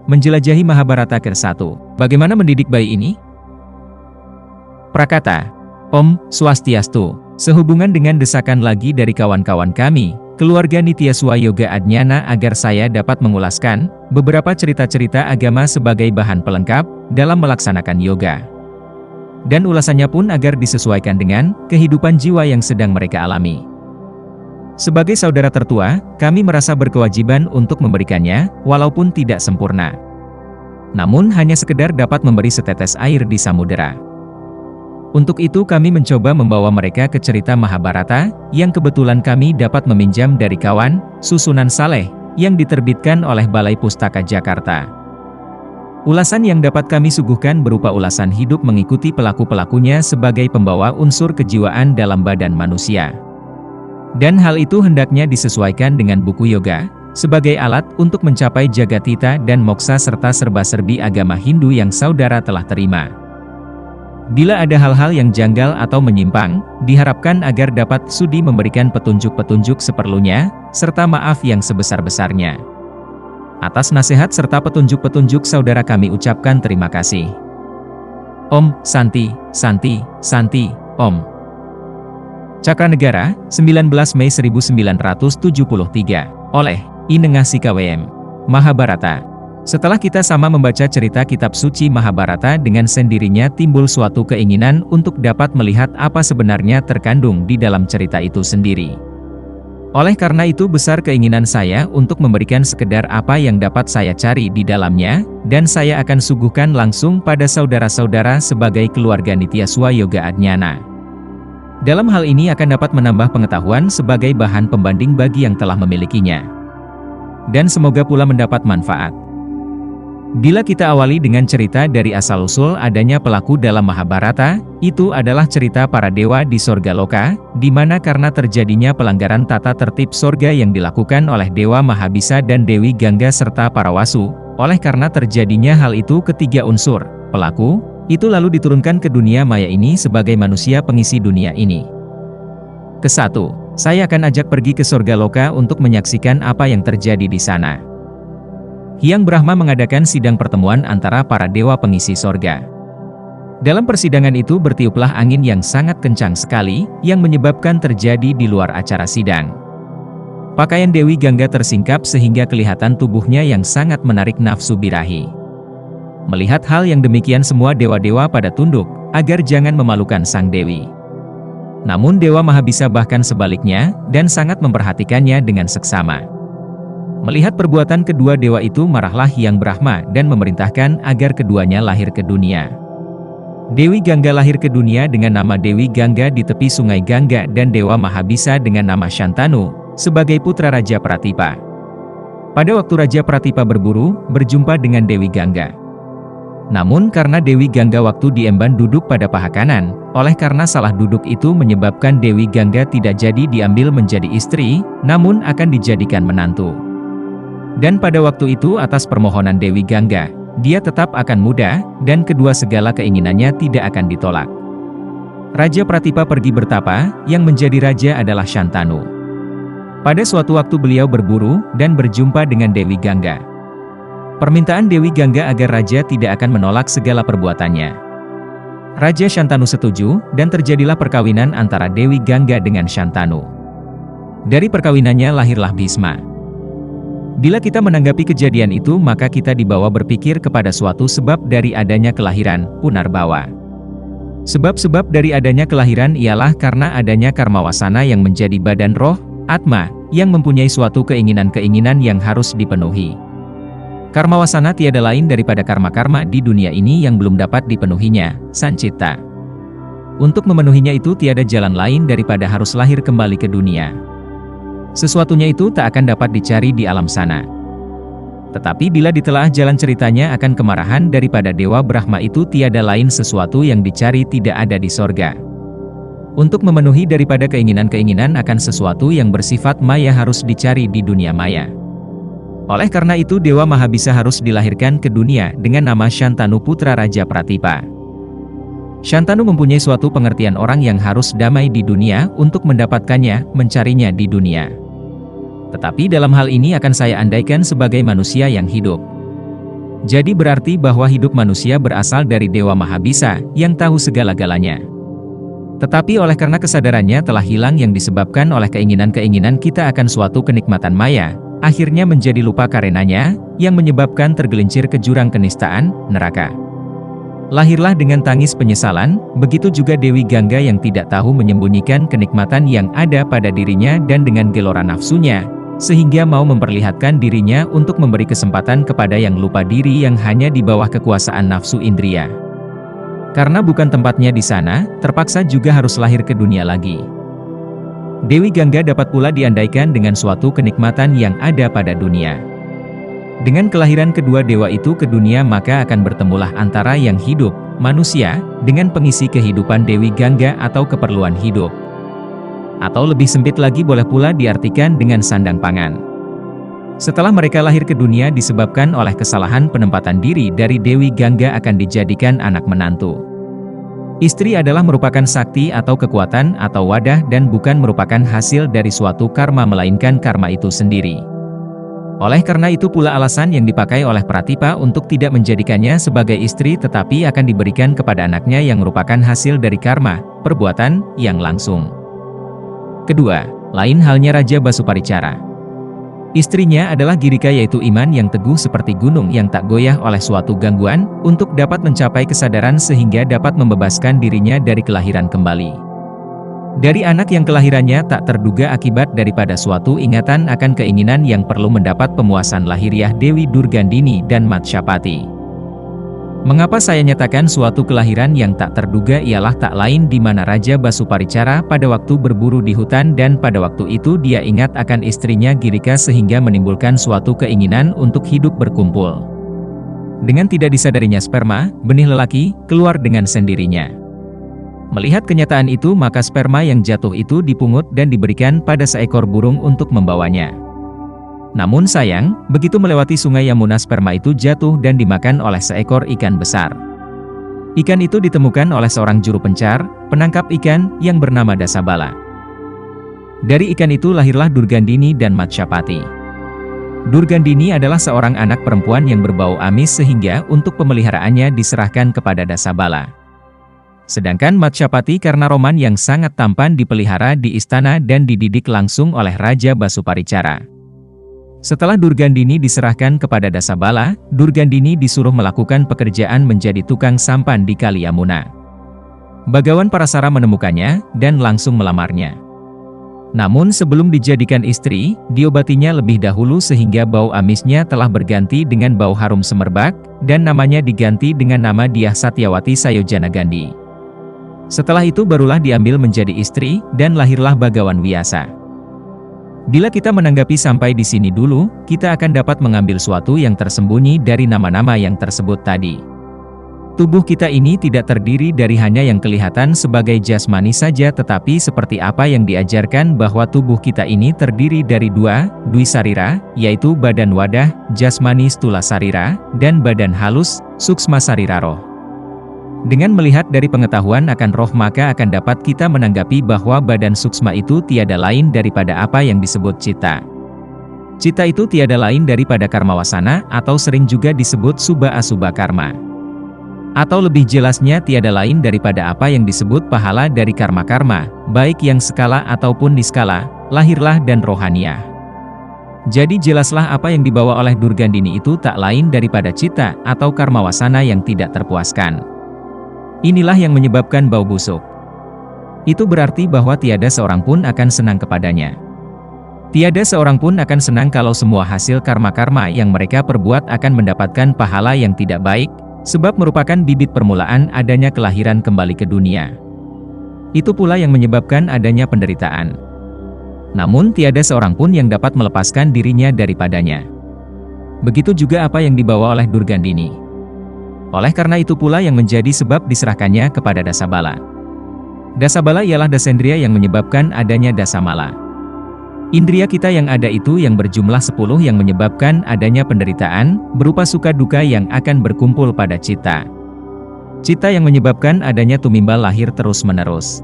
Menjelajahi Mahabharata ke-1. Bagaimana mendidik bayi ini? Prakata, Om Swastiastu. Sehubungan dengan desakan lagi dari kawan-kawan kami, keluarga Nityaswaya Yoga Adnyana agar saya dapat mengulaskan beberapa cerita-cerita agama sebagai bahan pelengkap dalam melaksanakan yoga. Dan ulasannya pun agar disesuaikan dengan kehidupan jiwa yang sedang mereka alami. Sebagai saudara tertua, kami merasa berkewajiban untuk memberikannya, walaupun tidak sempurna. Namun hanya sekedar dapat memberi setetes air di samudera. Untuk itu kami mencoba membawa mereka ke cerita Mahabharata, yang kebetulan kami dapat meminjam dari kawan, Susunan Saleh, yang diterbitkan oleh Balai Pustaka Jakarta. Ulasan yang dapat kami suguhkan berupa ulasan hidup mengikuti pelaku-pelakunya sebagai pembawa unsur kejiwaan dalam badan manusia. Dan hal itu hendaknya disesuaikan dengan buku yoga, sebagai alat untuk mencapai jagatita dan moksa serta serba-serbi agama Hindu yang saudara telah terima. Bila ada hal-hal yang janggal atau menyimpang, diharapkan agar dapat sudi memberikan petunjuk-petunjuk seperlunya, serta maaf yang sebesar-besarnya. Atas nasihat serta petunjuk-petunjuk saudara kami ucapkan terima kasih. Om Santi, Santi, Santi, Om. Cakranegara, 19 Mei 1973, oleh I. Nengasika WM. Mahabharata. Setelah kita sama membaca cerita kitab suci Mahabharata, dengan sendirinya timbul suatu keinginan untuk dapat melihat apa sebenarnya terkandung di dalam cerita itu sendiri. Oleh karena itu besar keinginan saya untuk memberikan sekedar apa yang dapat saya cari di dalamnya, dan saya akan suguhkan langsung pada saudara-saudara sebagai keluarga Nityaswaya Yoga Adnyana. Dalam hal ini akan dapat menambah pengetahuan sebagai bahan pembanding bagi yang telah memilikinya. Dan semoga pula mendapat manfaat. Bila kita awali dengan cerita dari asal-usul adanya pelaku dalam Mahabharata, itu adalah cerita para dewa di Sorga Loka, di mana karena terjadinya pelanggaran tata tertib sorga yang dilakukan oleh Dewa Mahabisa dan Dewi Gangga serta para wasu, oleh karena terjadinya hal itu ketiga unsur, pelaku, itu lalu diturunkan ke dunia maya ini sebagai manusia pengisi dunia ini. Kesatu, saya akan ajak pergi ke Sorga Loka untuk menyaksikan apa yang terjadi di sana. Hyang Brahma mengadakan sidang pertemuan antara para dewa pengisi sorga. Dalam persidangan itu bertiuplah angin yang sangat kencang sekali, yang menyebabkan terjadi di luar acara sidang. Pakaian Dewi Gangga tersingkap sehingga kelihatan tubuhnya yang sangat menarik nafsu birahi. Melihat hal yang demikian semua dewa-dewa pada tunduk, agar jangan memalukan sang dewi. Namun Dewa Mahabisa bahkan sebaliknya, dan sangat memperhatikannya dengan seksama. Melihat perbuatan kedua dewa itu marahlah Hyang Brahma dan memerintahkan agar keduanya lahir ke dunia. Dewi Gangga lahir ke dunia dengan nama Dewi Gangga di tepi sungai Gangga dan Dewa Mahabisa dengan nama Shantanu, sebagai putra Raja Pratipa. Pada waktu Raja Pratipa berburu, berjumpa dengan Dewi Gangga. Namun karena Dewi Gangga waktu diemban duduk pada paha kanan, oleh karena salah duduk itu menyebabkan Dewi Gangga tidak jadi diambil menjadi istri, namun akan dijadikan menantu. Dan pada waktu itu atas permohonan Dewi Gangga, dia tetap akan muda, dan kedua segala keinginannya tidak akan ditolak. Raja Pratipa pergi bertapa, yang menjadi raja adalah Shantanu. Pada suatu waktu beliau berburu, dan berjumpa dengan Dewi Gangga. Permintaan Dewi Gangga agar raja tidak akan menolak segala perbuatannya. Raja Shantanu setuju, dan terjadilah perkawinan antara Dewi Gangga dengan Shantanu. Dari perkawinannya lahirlah Bhisma. Bila kita menanggapi kejadian itu maka kita dibawa berpikir kepada suatu sebab dari adanya kelahiran, Punarbawa. Sebab-sebab dari adanya kelahiran ialah karena adanya karma wasana yang menjadi badan roh, Atma, yang mempunyai suatu keinginan-keinginan yang harus dipenuhi. Karma wasana tiada lain daripada karma-karma di dunia ini yang belum dapat dipenuhinya, Sancitta. Untuk memenuhinya itu tiada jalan lain daripada harus lahir kembali ke dunia. Sesuatunya itu tak akan dapat dicari di alam sana. Tetapi bila ditelaah jalan ceritanya akan kemarahan daripada Dewa Brahma itu tiada lain sesuatu yang dicari tidak ada di sorga. Untuk memenuhi daripada keinginan-keinginan akan sesuatu yang bersifat maya harus dicari di dunia maya. Oleh karena itu Dewa Mahabisa harus dilahirkan ke dunia dengan nama Shantanu putra Raja Pratipa. Shantanu mempunyai suatu pengertian orang yang harus damai di dunia untuk mendapatkannya, mencarinya di dunia. Tetapi dalam hal ini akan saya andaikan sebagai manusia yang hidup. Jadi berarti bahwa hidup manusia berasal dari Dewa Mahabisa, yang tahu segala-galanya. Tetapi oleh karena kesadarannya telah hilang yang disebabkan oleh keinginan-keinginan kita akan suatu kenikmatan maya, akhirnya menjadi lupa karenanya, yang menyebabkan tergelincir ke jurang kenistaan, neraka. Lahirlah dengan tangis penyesalan, begitu juga Dewi Gangga yang tidak tahu menyembunyikan kenikmatan yang ada pada dirinya dan dengan gelora nafsunya, sehingga mau memperlihatkan dirinya untuk memberi kesempatan kepada yang lupa diri yang hanya di bawah kekuasaan nafsu indria. Karena bukan tempatnya di sana, terpaksa juga harus lahir ke dunia lagi. Dewi Gangga dapat pula diandaikan dengan suatu kenikmatan yang ada pada dunia. Dengan kelahiran kedua dewa itu ke dunia maka akan bertemulah antara yang hidup, manusia, dengan pengisi kehidupan Dewi Gangga atau keperluan hidup. Atau lebih sempit lagi boleh pula diartikan dengan sandang pangan. Setelah mereka lahir ke dunia disebabkan oleh kesalahan penempatan diri dari Dewi Gangga akan dijadikan anak menantu. Istri adalah merupakan sakti atau kekuatan atau wadah dan bukan merupakan hasil dari suatu karma melainkan karma itu sendiri. Oleh karena itu pula alasan yang dipakai oleh Pratipa untuk tidak menjadikannya sebagai istri tetapi akan diberikan kepada anaknya yang merupakan hasil dari karma, perbuatan, yang langsung. Kedua, lain halnya Raja Basuparicara. Istrinya adalah Girika yaitu iman yang teguh seperti gunung yang tak goyah oleh suatu gangguan, untuk dapat mencapai kesadaran sehingga dapat membebaskan dirinya dari kelahiran kembali. Dari anak yang kelahirannya tak terduga akibat daripada suatu ingatan akan keinginan yang perlu mendapat pemuasan lahiriah Dewi Durgandini dan Matsyapati. Mengapa saya nyatakan suatu kelahiran yang tak terduga ialah tak lain di mana Raja Basuparicara pada waktu berburu di hutan dan pada waktu itu dia ingat akan istrinya Girika sehingga menimbulkan suatu keinginan untuk hidup berkumpul. Dengan tidak disadarinya sperma, benih lelaki, keluar dengan sendirinya. Melihat kenyataan itu maka sperma yang jatuh itu dipungut dan diberikan pada seekor burung untuk membawanya. Namun sayang, begitu melewati sungai Yamuna sperma itu jatuh dan dimakan oleh seekor ikan besar. Ikan itu ditemukan oleh seorang juru pencar, penangkap ikan, yang bernama Dasabala. Dari ikan itu lahirlah Durgandini dan Matsyapati. Durgandini adalah seorang anak perempuan yang berbau amis sehingga untuk pemeliharaannya diserahkan kepada Dasabala. Sedangkan Matsyapati karena roman yang sangat tampan dipelihara di istana dan dididik langsung oleh Raja Basuparicara. Setelah Durgandini diserahkan kepada Dasabala, Durgandini disuruh melakukan pekerjaan menjadi tukang sampan di Kali Yamuna. Bagawan Parasara menemukannya, dan langsung melamarnya. Namun sebelum dijadikan istri, diobatinya lebih dahulu sehingga bau amisnya telah berganti dengan bau harum semerbak, dan namanya diganti dengan nama Dyah Satyawati Sayojana Gandhi. Setelah itu barulah diambil menjadi istri, dan lahirlah Bagawan Wiyasa. Bila kita menanggapi sampai di sini dulu, kita akan dapat mengambil suatu yang tersembunyi dari nama-nama yang tersebut tadi. Tubuh kita ini tidak terdiri dari hanya yang kelihatan sebagai jasmani saja tetapi seperti apa yang diajarkan bahwa tubuh kita ini terdiri dari dua, Dwisarira, yaitu badan wadah, jasmani stula sarira, dan badan halus, suksma sarira roh. Dengan melihat dari pengetahuan akan roh maka akan dapat kita menanggapi bahwa badan suksma itu tiada lain daripada apa yang disebut cita. Cita itu tiada lain daripada karma wasana atau sering juga disebut subha-asubha karma. Atau lebih jelasnya tiada lain daripada apa yang disebut pahala dari karma-karma, baik yang skala ataupun niskala, lahirlah dan rohaniah. Jadi jelaslah apa yang dibawa oleh Durgandini itu tak lain daripada cita atau karma wasana yang tidak terpuaskan. Inilah yang menyebabkan bau busuk. Itu berarti bahwa tiada seorang pun akan senang kepadanya. Tiada seorang pun akan senang kalau semua hasil karma-karma yang mereka perbuat akan mendapatkan pahala yang tidak baik, sebab merupakan bibit permulaan adanya kelahiran kembali ke dunia. Itu pula yang menyebabkan adanya penderitaan. Namun tiada seorang pun yang dapat melepaskan dirinya daripadanya. Begitu juga apa yang dibawa oleh Durgandini. Oleh karena itu pula yang menjadi sebab diserahkannya kepada Dasabala. Dasabala ialah dasendriya yang menyebabkan adanya Dasamala. Indria kita yang ada itu yang berjumlah 10 yang menyebabkan adanya penderitaan, berupa suka duka yang akan berkumpul pada cita. Cita yang menyebabkan adanya tumimbal lahir terus-menerus.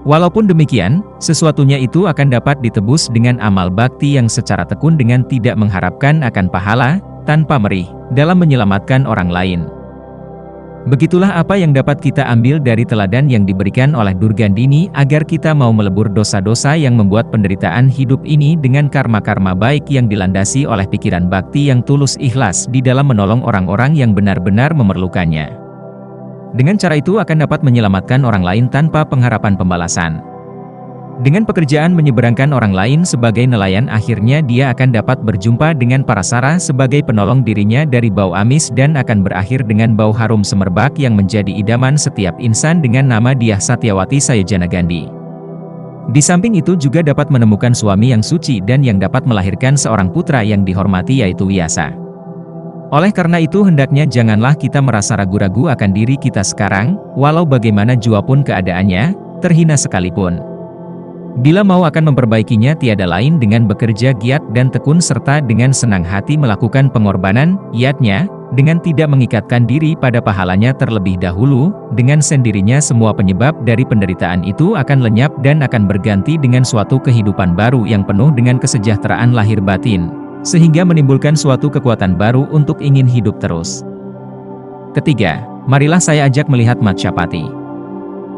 Walaupun demikian, sesuatunya itu akan dapat ditebus dengan amal bakti yang secara tekun dengan tidak mengharapkan akan pahala, tanpa merih, dalam menyelamatkan orang lain. Begitulah apa yang dapat kita ambil dari teladan yang diberikan oleh Durgandini agar kita mau melebur dosa-dosa yang membuat penderitaan hidup ini dengan karma-karma baik yang dilandasi oleh pikiran bakti yang tulus ikhlas di dalam menolong orang-orang yang benar-benar memerlukannya. Dengan cara itu akan dapat menyelamatkan orang lain tanpa pengharapan pembalasan. Dengan pekerjaan menyeberangkan orang lain sebagai nelayan, akhirnya dia akan dapat berjumpa dengan Parasara sebagai penolong dirinya dari bau amis dan akan berakhir dengan bau harum semerbak yang menjadi idaman setiap insan dengan nama Dyah Satyawati Sayojana Gandhi. Di samping itu juga dapat menemukan suami yang suci dan yang dapat melahirkan seorang putra yang dihormati yaitu Vyasa. Oleh karena itu hendaknya janganlah kita merasa ragu-ragu akan diri kita sekarang, walau bagaimana jua pun keadaannya, terhina sekalipun. Bila mau akan memperbaikinya tiada lain dengan bekerja giat dan tekun serta dengan senang hati melakukan pengorbanan, giatnya, dengan tidak mengikatkan diri pada pahalanya terlebih dahulu, dengan sendirinya semua penyebab dari penderitaan itu akan lenyap dan akan berganti dengan suatu kehidupan baru yang penuh dengan kesejahteraan lahir batin, sehingga menimbulkan suatu kekuatan baru untuk ingin hidup terus. Ketiga, marilah saya ajak melihat Matsyapati.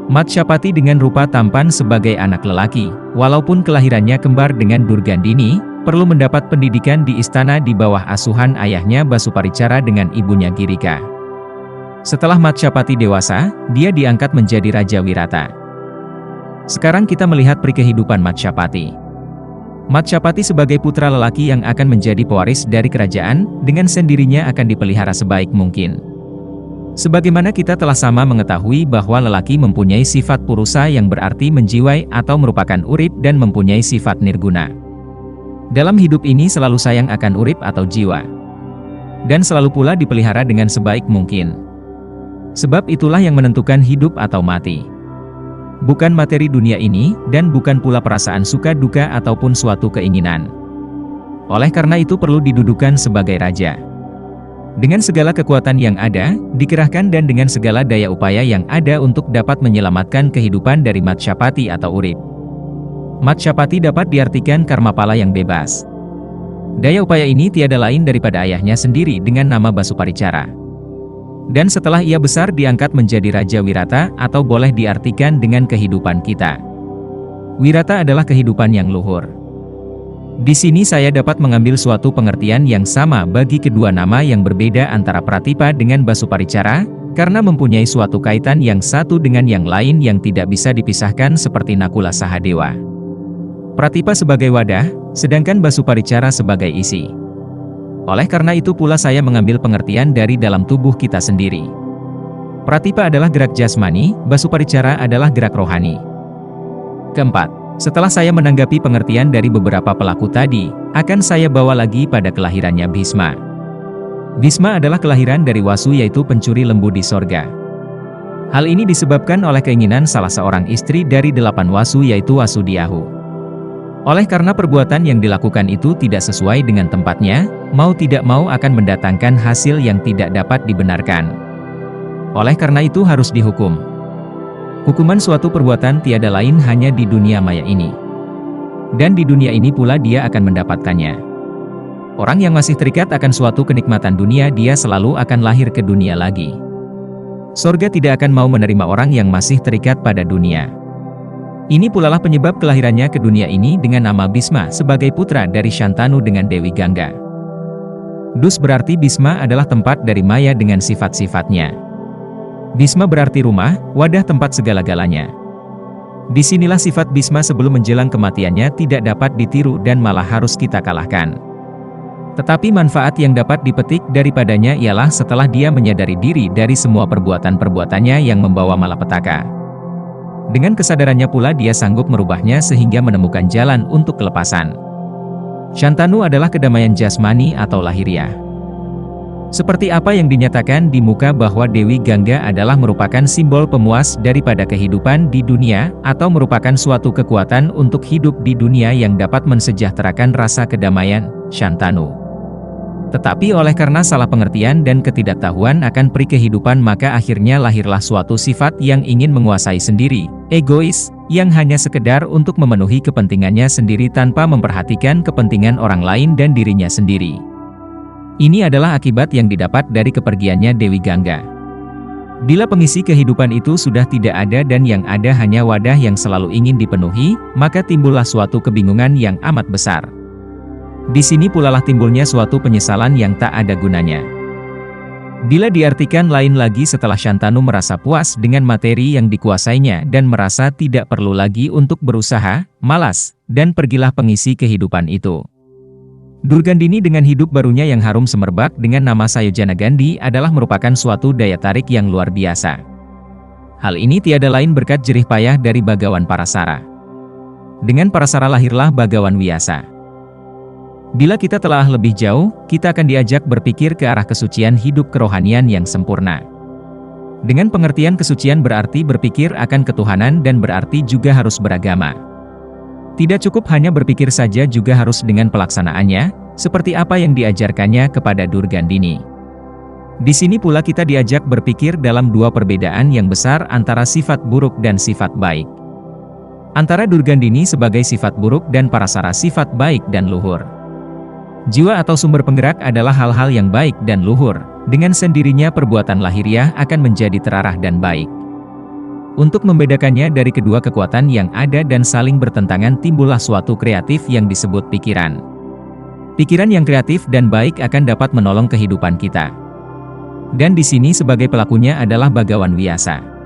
Matsyapati dengan rupa tampan sebagai anak lelaki, walaupun kelahirannya kembar dengan Durgandini, perlu mendapat pendidikan di istana di bawah asuhan ayahnya Basuparicara dengan ibunya Girika. Setelah Matsyapati dewasa, dia diangkat menjadi Raja Wirata. Sekarang kita melihat pri kehidupan Matsyapati. Matsyapati sebagai putra lelaki yang akan menjadi pewaris dari kerajaan, dengan sendirinya akan dipelihara sebaik mungkin. Sebagaimana kita telah sama mengetahui bahwa lelaki mempunyai sifat purusa yang berarti menjiwai atau merupakan urip dan mempunyai sifat nirguna. Dalam hidup ini selalu sayang akan urip atau jiwa. Dan selalu pula dipelihara dengan sebaik mungkin. Sebab itulah yang menentukan hidup atau mati. Bukan materi dunia ini, dan bukan pula perasaan suka duka ataupun suatu keinginan. Oleh karena itu perlu didudukan sebagai raja. Dengan segala kekuatan yang ada, dikerahkan dan dengan segala daya upaya yang ada untuk dapat menyelamatkan kehidupan dari Matsyapati atau urip. Matsyapati dapat diartikan karmapala yang bebas. Daya upaya ini tiada lain daripada ayahnya sendiri dengan nama Basuparicara. Dan setelah ia besar diangkat menjadi Raja Wirata atau boleh diartikan dengan kehidupan kita. Wirata adalah kehidupan yang luhur. Di sini saya dapat mengambil suatu pengertian yang sama bagi kedua nama yang berbeda antara Pratipa dengan Basuparicara, karena mempunyai suatu kaitan yang satu dengan yang lain yang tidak bisa dipisahkan seperti Nakula Sahadewa. Pratipa sebagai wadah, sedangkan Basuparicara sebagai isi. Oleh karena itu pula saya mengambil pengertian dari dalam tubuh kita sendiri. Pratipa adalah gerak jasmani, Basuparicara adalah gerak rohani. Keempat, setelah saya menanggapi pengertian dari beberapa pelaku tadi, akan saya bawa lagi pada kelahirannya Bhisma. Bhisma adalah kelahiran dari Wasu yaitu pencuri lembu di sorga. Hal ini disebabkan oleh keinginan salah seorang istri dari 8 Wasu yaitu Wasudyahu. Oleh karena perbuatan yang dilakukan itu tidak sesuai dengan tempatnya, mau tidak mau akan mendatangkan hasil yang tidak dapat dibenarkan. Oleh karena itu harus dihukum. Hukuman suatu perbuatan tiada lain hanya di dunia maya ini. Dan di dunia ini pula dia akan mendapatkannya. Orang yang masih terikat akan suatu kenikmatan dunia dia selalu akan lahir ke dunia lagi. Sorga tidak akan mau menerima orang yang masih terikat pada dunia. Ini pula lah penyebab kelahirannya ke dunia ini dengan nama Bhisma sebagai putra dari Shantanu dengan Dewi Gangga. Dus berarti Bhisma adalah tempat dari maya dengan sifat-sifatnya. Bhisma berarti rumah, wadah tempat segala-galanya. Disinilah sifat Bhisma sebelum menjelang kematiannya tidak dapat ditiru dan malah harus kita kalahkan. Tetapi manfaat yang dapat dipetik daripadanya ialah setelah dia menyadari diri dari semua perbuatan-perbuatannya yang membawa malapetaka. Dengan kesadarannya pula dia sanggup merubahnya sehingga menemukan jalan untuk kelepasan. Shantanu adalah kedamaian jasmani atau lahiriah. Seperti apa yang dinyatakan di muka bahwa Dewi Gangga adalah merupakan simbol pemuas daripada kehidupan di dunia, atau merupakan suatu kekuatan untuk hidup di dunia yang dapat mensejahterakan rasa kedamaian, Shantanu. Tetapi oleh karena salah pengertian dan ketidaktahuan akan pri kehidupan maka akhirnya lahirlah suatu sifat yang ingin menguasai sendiri, egois, yang hanya sekedar untuk memenuhi kepentingannya sendiri tanpa memperhatikan kepentingan orang lain dan dirinya sendiri. Ini adalah akibat yang didapat dari kepergiannya Dewi Gangga. Bila pengisi kehidupan itu sudah tidak ada dan yang ada hanya wadah yang selalu ingin dipenuhi, maka timbullah suatu kebingungan yang amat besar. Di sini pula lah timbulnya suatu penyesalan yang tak ada gunanya. Bila diartikan lain lagi setelah Shantanu merasa puas dengan materi yang dikuasainya dan merasa tidak perlu lagi untuk berusaha, malas, dan pergilah pengisi kehidupan itu. Durgandini dengan hidup barunya yang harum semerbak dengan nama Sayojana Gandhi adalah merupakan suatu daya tarik yang luar biasa. Hal ini tiada lain berkat jerih payah dari Bhagawan Parasara. Dengan Parasara lahirlah Bhagawan Vyasa. Bila kita telah lebih jauh, kita akan diajak berpikir ke arah kesucian hidup kerohanian yang sempurna. Dengan pengertian kesucian berarti berpikir akan ketuhanan dan berarti juga harus beragama. Tidak cukup hanya berpikir saja, juga harus dengan pelaksanaannya, seperti apa yang diajarkannya kepada Durgandini. Di sini pula kita diajak berpikir dalam dua perbedaan yang besar antara sifat buruk dan sifat baik. Antara Durgandini sebagai sifat buruk dan Parasara sifat baik dan luhur. Jiwa atau sumber penggerak adalah hal-hal yang baik dan luhur, dengan sendirinya perbuatan lahiriah akan menjadi terarah dan baik. Untuk membedakannya dari kedua kekuatan yang ada dan saling bertentangan timbullah suatu kreatif yang disebut pikiran. Pikiran yang kreatif dan baik akan dapat menolong kehidupan kita. Dan di sini sebagai pelakunya adalah Bhagawan Vyasa.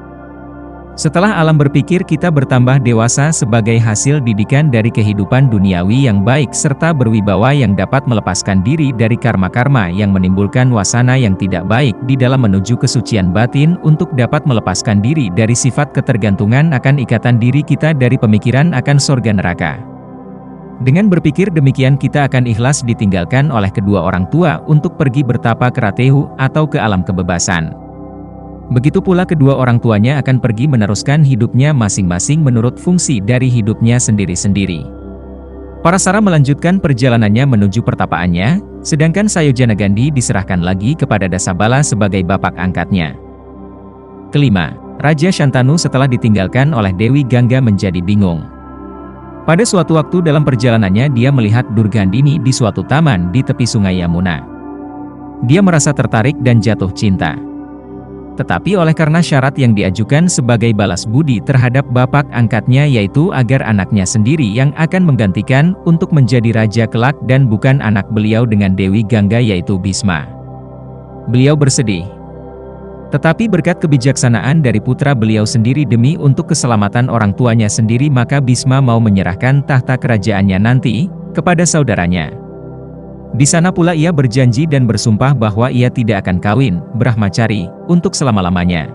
Setelah alam berpikir kita bertambah dewasa sebagai hasil didikan dari kehidupan duniawi yang baik serta berwibawa yang dapat melepaskan diri dari karma-karma yang menimbulkan wasana yang tidak baik di dalam menuju kesucian batin untuk dapat melepaskan diri dari sifat ketergantungan akan ikatan diri kita dari pemikiran akan sorga neraka. Dengan berpikir demikian kita akan ikhlas ditinggalkan oleh kedua orang tua untuk pergi bertapa ke Ratehu atau ke alam kebebasan. Begitu pula kedua orang tuanya akan pergi meneruskan hidupnya masing-masing menurut fungsi dari hidupnya sendiri-sendiri. Parasara melanjutkan perjalanannya menuju pertapaannya, sedangkan Sayojana Gandhi diserahkan lagi kepada Dasabala sebagai bapak angkatnya. Kelima, Raja Shantanu setelah ditinggalkan oleh Dewi Gangga menjadi bingung. Pada suatu waktu dalam perjalanannya dia melihat Durgandini di suatu taman di tepi sungai Yamuna. Dia merasa tertarik dan jatuh cinta. Tetapi oleh karena syarat yang diajukan sebagai balas budi terhadap bapak angkatnya yaitu agar anaknya sendiri yang akan menggantikan untuk menjadi raja kelak dan bukan anak beliau dengan Dewi Gangga yaitu Bhisma. Beliau bersedih. Tetapi berkat kebijaksanaan dari putra beliau sendiri demi untuk keselamatan orang tuanya sendiri maka Bhisma mau menyerahkan tahta kerajaannya nanti kepada saudaranya. Di sana pula ia berjanji dan bersumpah bahwa ia tidak akan kawin, brahmacari, untuk selama-lamanya.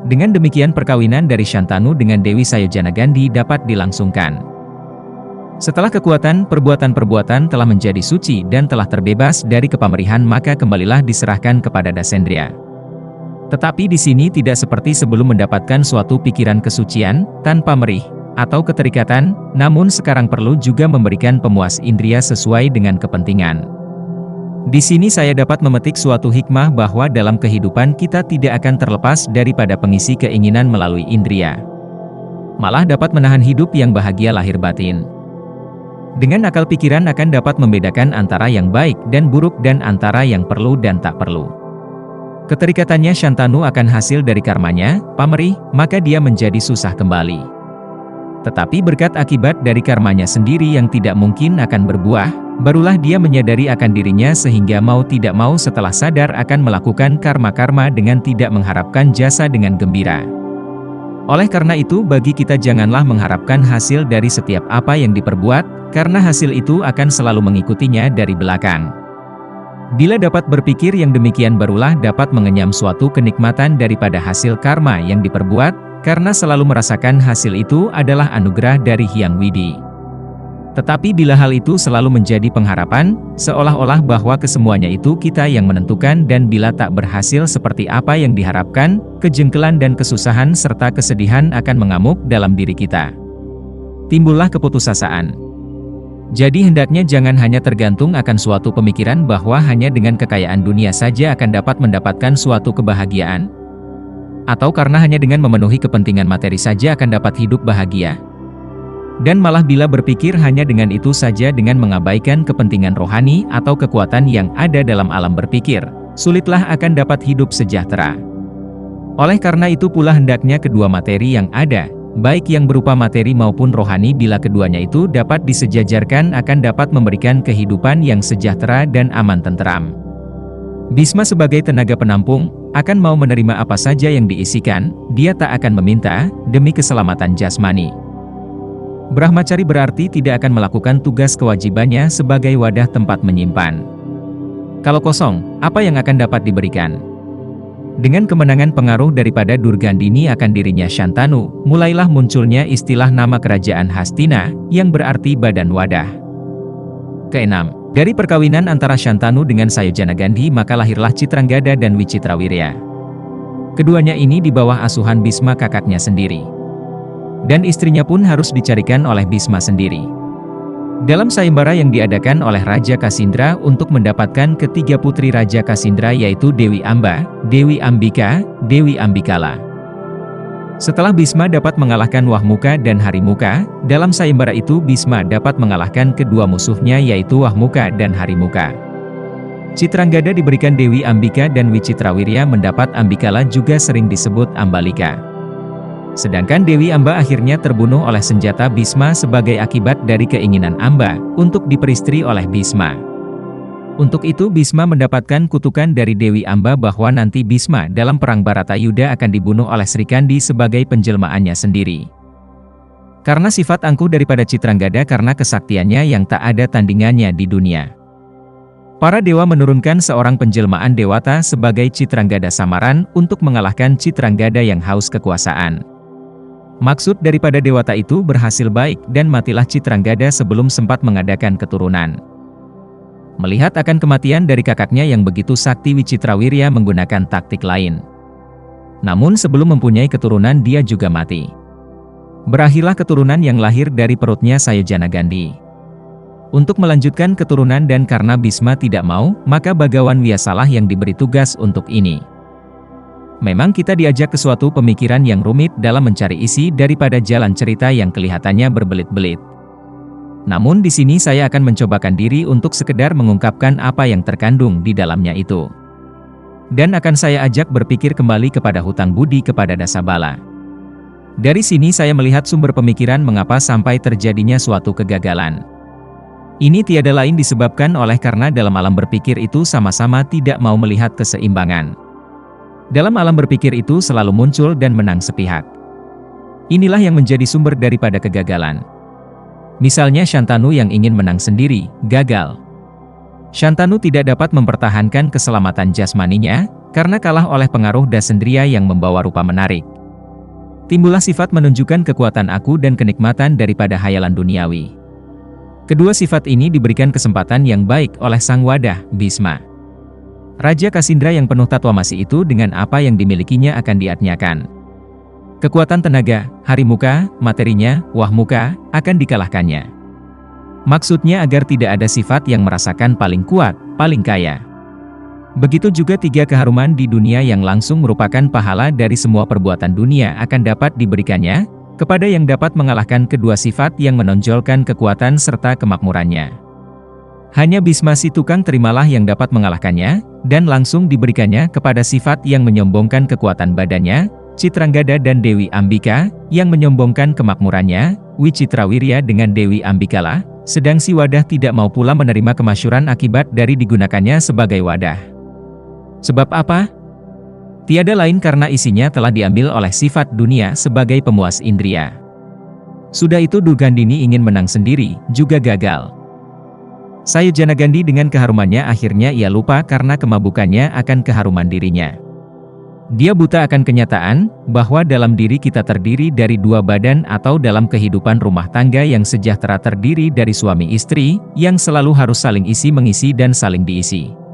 Dengan demikian perkawinan dari Shantanu dengan Dewi Sayojana Gandhi dapat dilangsungkan. Setelah kekuatan perbuatan-perbuatan telah menjadi suci dan telah terbebas dari kepamerihan maka kembalilah diserahkan kepada Dasendra. Tetapi di sini tidak seperti sebelum mendapatkan suatu pikiran kesucian, tanpa merih, atau keterikatan, namun sekarang perlu juga memberikan pemuas indria sesuai dengan kepentingan. Di sini saya dapat memetik suatu hikmah bahwa dalam kehidupan kita tidak akan terlepas daripada pengisi keinginan melalui indria. Malah dapat menahan hidup yang bahagia lahir batin. Dengan akal pikiran akan dapat membedakan antara yang baik dan buruk dan antara yang perlu dan tak perlu. Keterikatannya Shantanu akan hasil dari karmanya, pamerih, maka dia menjadi susah kembali. Tetapi berkat akibat dari karmanya sendiri yang tidak mungkin akan berbuah, barulah dia menyadari akan dirinya sehingga mau tidak mau setelah sadar akan melakukan karma-karma dengan tidak mengharapkan jasa dengan gembira. Oleh karena itu bagi kita janganlah mengharapkan hasil dari setiap apa yang diperbuat, karena hasil itu akan selalu mengikutinya dari belakang. Bila dapat berpikir yang demikian barulah dapat mengenyam suatu kenikmatan daripada hasil karma yang diperbuat, karena selalu merasakan hasil itu adalah anugerah dari Hyang Widi. Tetapi bila hal itu selalu menjadi pengharapan, seolah-olah bahwa kesemuanya itu kita yang menentukan dan bila tak berhasil seperti apa yang diharapkan, kejengkelan dan kesusahan serta kesedihan akan mengamuk dalam diri kita. Timbullah keputusasaan. Jadi hendaknya jangan hanya tergantung akan suatu pemikiran bahwa hanya dengan kekayaan dunia saja akan dapat mendapatkan suatu kebahagiaan. Atau karena hanya dengan memenuhi kepentingan materi saja akan dapat hidup bahagia. Dan malah bila berpikir hanya dengan itu saja dengan mengabaikan kepentingan rohani atau kekuatan yang ada dalam alam berpikir, sulitlah akan dapat hidup sejahtera. Oleh karena itu pula hendaknya kedua materi yang ada, baik yang berupa materi maupun rohani bila keduanya itu dapat disejajarkan akan dapat memberikan kehidupan yang sejahtera dan aman tenteram. Bhisma sebagai tenaga penampung, akan mau menerima apa saja yang diisikan, dia tak akan meminta, demi keselamatan jasmani. Brahmacari berarti tidak akan melakukan tugas kewajibannya sebagai wadah tempat menyimpan. Kalau kosong, apa yang akan dapat diberikan? Dengan kemenangan pengaruh daripada Durgandini akan dirinya Shantanu, mulailah munculnya istilah nama kerajaan Hastina, yang berarti badan wadah. Keenam, dari perkawinan antara Shantanu dengan Sayojana Gandhi maka lahirlah Citranggada dan Wicitrawirya. Keduanya ini di bawah asuhan Bhisma kakaknya sendiri. Dan istrinya pun harus dicarikan oleh Bhisma sendiri. Dalam sayembara yang diadakan oleh Raja Kasindra untuk mendapatkan ketiga putri Raja Kasindra yaitu Dewi Amba, Dewi Ambika, Dewi Ambikala. Setelah Bhisma dapat mengalahkan Wahmuka dan Harimuka, dalam sayembara itu Bhisma dapat mengalahkan kedua musuhnya yaitu Wahmuka dan Harimuka. Citranggada diberikan Dewi Ambika dan Wicitrawirya mendapat Ambikala juga sering disebut Ambalika. Sedangkan Dewi Amba akhirnya terbunuh oleh senjata Bhisma sebagai akibat dari keinginan Amba untuk diperistri oleh Bhisma. Untuk itu Bhisma mendapatkan kutukan dari Dewi Amba bahwa nanti Bhisma dalam perang Baratayuda akan dibunuh oleh Srikandi sebagai penjelmaannya sendiri. Karena sifat angkuh daripada Citranggada karena kesaktiannya yang tak ada tandingannya di dunia. Para dewa menurunkan seorang penjelmaan dewata sebagai Citranggada Samaran untuk mengalahkan Citranggada yang haus kekuasaan. Maksud daripada dewata itu berhasil baik dan matilah Citranggada sebelum sempat mengadakan keturunan. Melihat akan kematian dari kakaknya yang begitu sakti, Wicitrawirya menggunakan taktik lain. Namun sebelum mempunyai keturunan dia juga mati. Berakhirlah keturunan yang lahir dari perutnya Sayojana Gandhi. Untuk melanjutkan keturunan dan karena Bhisma tidak mau, maka Bagawan Vyasalah yang diberi tugas untuk ini. Memang kita diajak ke suatu pemikiran yang rumit dalam mencari isi daripada jalan cerita yang kelihatannya berbelit-belit. Namun di sini saya akan mencobakan diri untuk sekedar mengungkapkan apa yang terkandung di dalamnya itu. Dan akan saya ajak berpikir kembali kepada hutang budi kepada Dasabala. Dari sini saya melihat sumber pemikiran mengapa sampai terjadinya suatu kegagalan. Ini tiada lain disebabkan oleh karena dalam alam berpikir itu sama-sama tidak mau melihat keseimbangan. Dalam alam berpikir itu selalu muncul dan menang sepihak. Inilah yang menjadi sumber daripada kegagalan. Misalnya Shantanu yang ingin menang sendiri, gagal. Shantanu tidak dapat mempertahankan keselamatan jasmaninya, karena kalah oleh pengaruh dasendriya yang membawa rupa menarik. Timbullah sifat menunjukkan kekuatan aku dan kenikmatan daripada hayalan duniawi. Kedua sifat ini diberikan kesempatan yang baik oleh sang wadah, Bhisma. Raja Kasindra yang penuh tatwamasi itu dengan apa yang dimilikinya akan diatnyakan. Kekuatan tenaga, Harimuka, materinya, Wahmuka, akan dikalahkannya. Maksudnya agar tidak ada sifat yang merasakan paling kuat, paling kaya. Begitu juga tiga keharuman di dunia yang langsung merupakan pahala dari semua perbuatan dunia akan dapat diberikannya, kepada yang dapat mengalahkan kedua sifat yang menonjolkan kekuatan serta kemakmurannya. Hanya Bhisma si tukang terimalah yang dapat mengalahkannya, dan langsung diberikannya kepada sifat yang menyombongkan kekuatan badannya, Citranggada dan Dewi Ambika, yang menyombongkan kemakmurannya, Wicitrawirya dengan Dewi Ambikala, sedang si wadah tidak mau pula menerima kemasyuran akibat dari digunakannya sebagai wadah. Sebab apa? Tiada lain karena isinya telah diambil oleh sifat dunia sebagai pemuas indria. Sudah itu Durgandini ingin menang sendiri, juga gagal. Sayojana Gandhi dengan keharumannya akhirnya ia lupa karena kemabukannya akan keharuman dirinya. Dia buta akan kenyataan, bahwa dalam diri kita terdiri dari dua badan atau dalam kehidupan rumah tangga yang sejahtera terdiri dari suami istri, yang selalu harus saling isi-mengisi dan saling diisi.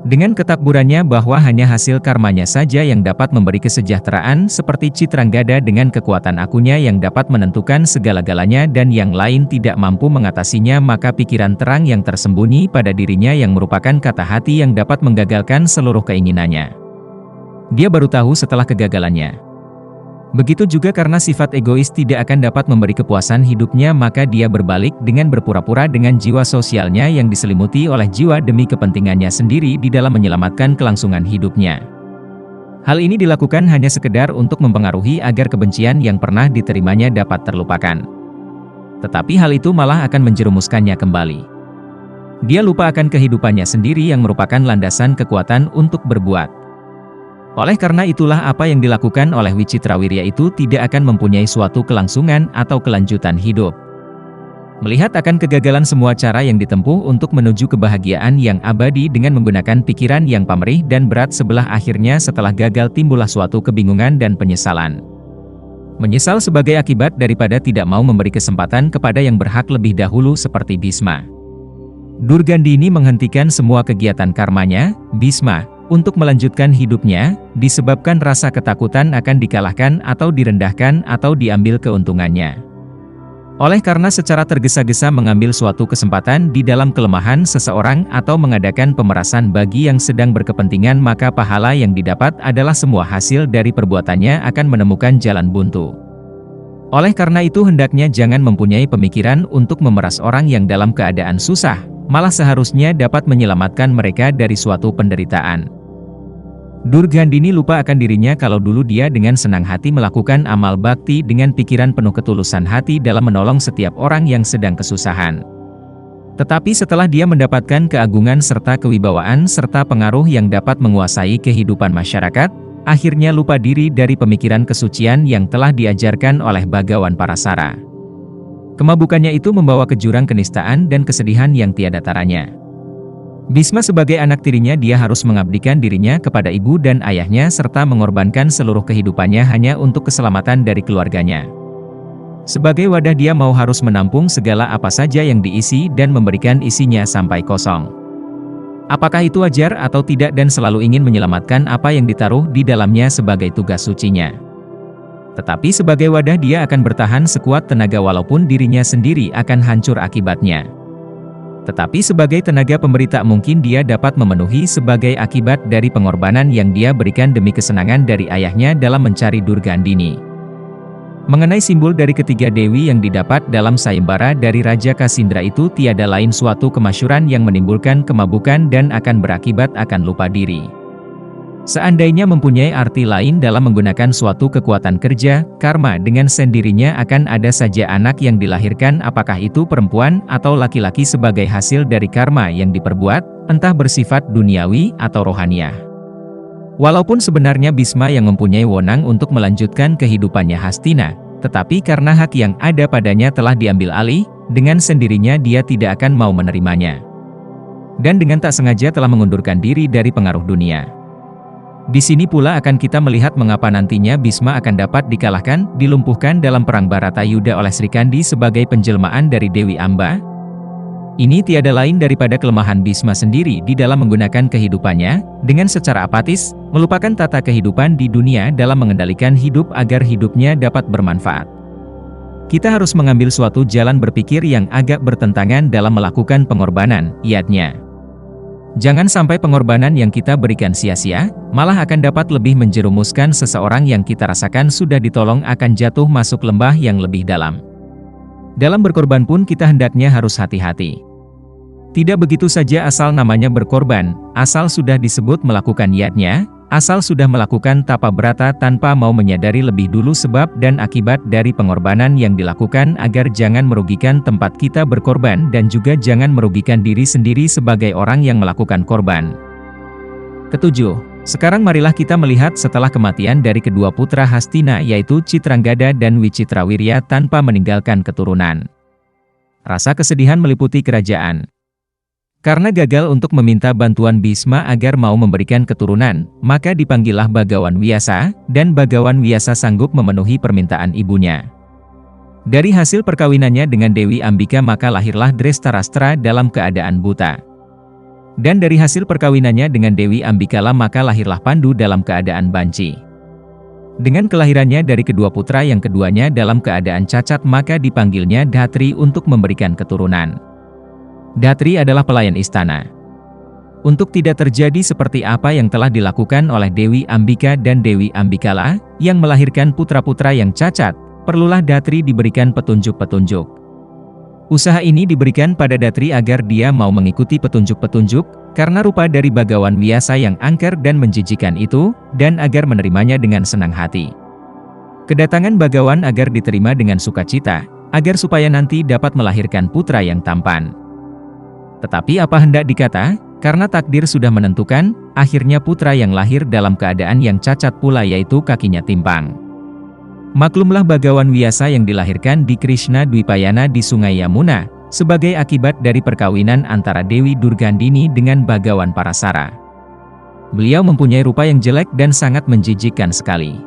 Dengan ketakburannya bahwa hanya hasil karmanya saja yang dapat memberi kesejahteraan seperti Citranggada dengan kekuatan akunya yang dapat menentukan segala-galanya dan yang lain tidak mampu mengatasinya, maka pikiran terang yang tersembunyi pada dirinya yang merupakan kata hati yang dapat menggagalkan seluruh keinginannya. Dia baru tahu setelah kegagalannya. Begitu juga karena sifat egois tidak akan dapat memberi kepuasan hidupnya, maka dia berbalik dengan berpura-pura dengan jiwa sosialnya yang diselimuti oleh jiwa demi kepentingannya sendiri di dalam menyelamatkan kelangsungan hidupnya. Hal ini dilakukan hanya sekedar untuk mempengaruhi agar kebencian yang pernah diterimanya dapat terlupakan. Tetapi hal itu malah akan menjerumuskannya kembali. Dia lupa akan kehidupannya sendiri yang merupakan landasan kekuatan untuk berbuat. Oleh karena itulah apa yang dilakukan oleh Wicitrawirya itu tidak akan mempunyai suatu kelangsungan atau kelanjutan hidup. Melihat akan kegagalan semua cara yang ditempuh untuk menuju kebahagiaan yang abadi dengan menggunakan pikiran yang pamrih dan berat sebelah, akhirnya setelah gagal timbullah suatu kebingungan dan penyesalan. Menyesal sebagai akibat daripada tidak mau memberi kesempatan kepada yang berhak lebih dahulu seperti Bhisma. Durgandini menghentikan semua kegiatan karmanya, Bhisma, untuk melanjutkan hidupnya, disebabkan rasa ketakutan akan dikalahkan atau direndahkan atau diambil keuntungannya. Oleh karena secara tergesa-gesa mengambil suatu kesempatan di dalam kelemahan seseorang atau mengadakan pemerasan bagi yang sedang berkepentingan, maka pahala yang didapat adalah semua hasil dari perbuatannya akan menemukan jalan buntu. Oleh karena itu hendaknya jangan mempunyai pemikiran untuk memeras orang yang dalam keadaan susah, malah seharusnya dapat menyelamatkan mereka dari suatu penderitaan. Durgandini lupa akan dirinya kalau dulu dia dengan senang hati melakukan amal bakti dengan pikiran penuh ketulusan hati dalam menolong setiap orang yang sedang kesusahan. Tetapi setelah dia mendapatkan keagungan serta kewibawaan serta pengaruh yang dapat menguasai kehidupan masyarakat, akhirnya lupa diri dari pemikiran kesucian yang telah diajarkan oleh Bhagawan Parasara. Kemabukannya itu membawa ke jurang kenistaan dan kesedihan yang tiada taranya. Bhisma sebagai anak tirinya, dia harus mengabdikan dirinya kepada ibu dan ayahnya serta mengorbankan seluruh kehidupannya hanya untuk keselamatan dari keluarganya. Sebagai wadah dia mau harus menampung segala apa saja yang diisi dan memberikan isinya sampai kosong. Apakah itu wajar atau tidak, dan selalu ingin menyelamatkan apa yang ditaruh di dalamnya sebagai tugas sucinya. Tetapi sebagai wadah dia akan bertahan sekuat tenaga walaupun dirinya sendiri akan hancur akibatnya. Tetapi sebagai tenaga pemberi tak mungkin dia dapat memenuhi sebagai akibat dari pengorbanan yang dia berikan demi kesenangan dari ayahnya dalam mencari Durgandini. Mengenai simbol dari ketiga dewi yang didapat dalam sayembara dari Raja Kasindra itu tiada lain suatu kemasyuran yang menimbulkan kemabukan dan akan berakibat akan lupa diri. Seandainya mempunyai arti lain dalam menggunakan suatu kekuatan kerja, karma dengan sendirinya akan ada saja anak yang dilahirkan, apakah itu perempuan atau laki-laki sebagai hasil dari karma yang diperbuat, entah bersifat duniawi atau rohaniah. Walaupun sebenarnya Bhisma yang mempunyai wewenang untuk melanjutkan kehidupannya Hastina, tetapi karena hak yang ada padanya telah diambil alih, dengan sendirinya dia tidak akan mau menerimanya. Dan dengan tak sengaja telah mengundurkan diri dari pengaruh dunia. Di sini pula akan kita melihat mengapa nantinya Bhisma akan dapat dikalahkan, dilumpuhkan dalam perang Bharatayuddha oleh Srikandi sebagai penjelmaan dari Dewi Amba. Ini tiada lain daripada kelemahan Bhisma sendiri di dalam menggunakan kehidupannya, dengan secara apatis, melupakan tata kehidupan di dunia dalam mengendalikan hidup agar hidupnya dapat bermanfaat. Kita harus mengambil suatu jalan berpikir yang agak bertentangan dalam melakukan pengorbanan, iadnya. Jangan sampai pengorbanan yang kita berikan sia-sia, malah akan dapat lebih menjerumuskan seseorang yang kita rasakan sudah ditolong akan jatuh masuk lembah yang lebih dalam. Dalam berkorban pun kita hendaknya harus hati-hati. Tidak begitu saja asal namanya berkorban, asal sudah disebut melakukan yadnya, asal sudah melakukan tapa brata tanpa mau menyadari lebih dulu sebab dan akibat dari pengorbanan yang dilakukan agar jangan merugikan tempat kita berkorban dan juga jangan merugikan diri sendiri sebagai orang yang melakukan korban. Ketujuh, sekarang marilah kita melihat setelah kematian dari kedua putra Hastina yaitu Citranggada dan Wicitrawirya tanpa meninggalkan keturunan. Rasa kesedihan meliputi kerajaan. Karena gagal untuk meminta bantuan Bhisma agar mau memberikan keturunan, maka dipanggillah Bhagawan Vyasa, dan Bhagawan Vyasa sanggup memenuhi permintaan ibunya. Dari hasil perkawinannya dengan Dewi Ambika maka lahirlah Drestarastra dalam keadaan buta. Dan dari hasil perkawinannya dengan Dewi Ambikala maka lahirlah Pandu dalam keadaan banci. Dengan kelahirannya dari kedua putra yang keduanya dalam keadaan cacat maka dipanggilnya Dhatri untuk memberikan keturunan. Dhatri adalah pelayan istana. Untuk tidak terjadi seperti apa yang telah dilakukan oleh Dewi Ambika dan Dewi Ambikala, yang melahirkan putra-putra yang cacat, perlulah Datri diberikan petunjuk-petunjuk. Usaha ini diberikan pada Datri agar dia mau mengikuti petunjuk-petunjuk, karena rupa dari Bagawan Wiyasa yang angker dan menjijikan itu, dan agar menerimanya dengan senang hati. Kedatangan Bagawan agar diterima dengan sukacita, agar supaya nanti dapat melahirkan putra yang tampan. Tetapi apa hendak dikata, karena takdir sudah menentukan, akhirnya putra yang lahir dalam keadaan yang cacat pula yaitu kakinya timpang. Maklumlah Bagawan Wiyasa yang dilahirkan di Krishna Dwipayana di Sungai Yamuna, sebagai akibat dari perkawinan antara Dewi Durgandini dengan Bagawan Parasara. Beliau mempunyai rupa yang jelek dan sangat menjijikkan sekali.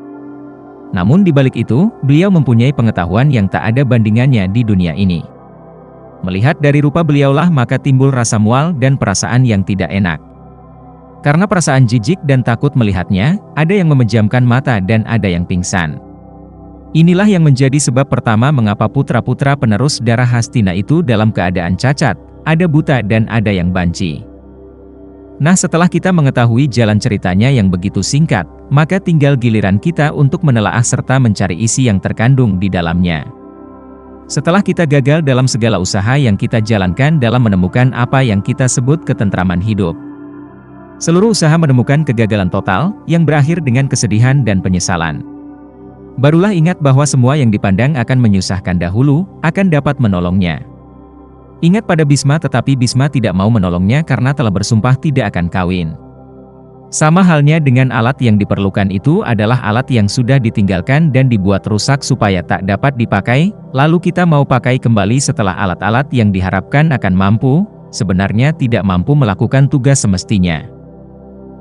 Namun di balik itu, beliau mempunyai pengetahuan yang tak ada bandingannya di dunia ini. Melihat dari rupa beliaulah maka timbul rasa mual dan perasaan yang tidak enak. Karena perasaan jijik dan takut melihatnya, ada yang memejamkan mata dan ada yang pingsan. Inilah yang menjadi sebab pertama mengapa putra-putra penerus darah Hastina itu dalam keadaan cacat, ada buta dan ada yang banci. Nah, setelah kita mengetahui jalan ceritanya yang begitu singkat, maka tinggal giliran kita untuk menelaah serta mencari isi yang terkandung di dalamnya. Setelah kita gagal dalam segala usaha yang kita jalankan dalam menemukan apa yang kita sebut ketentraman hidup. Seluruh usaha menemukan kegagalan total, yang berakhir dengan kesedihan dan penyesalan. Barulah ingat bahwa semua yang dipandang akan menyusahkan dahulu, akan dapat menolongnya. Ingat pada Bisma tetapi Bisma tidak mau menolongnya karena telah bersumpah tidak akan kawin. Sama halnya dengan alat yang diperlukan itu adalah alat yang sudah ditinggalkan dan dibuat rusak supaya tak dapat dipakai, lalu kita mau pakai kembali setelah alat-alat yang diharapkan akan mampu, sebenarnya tidak mampu melakukan tugas semestinya.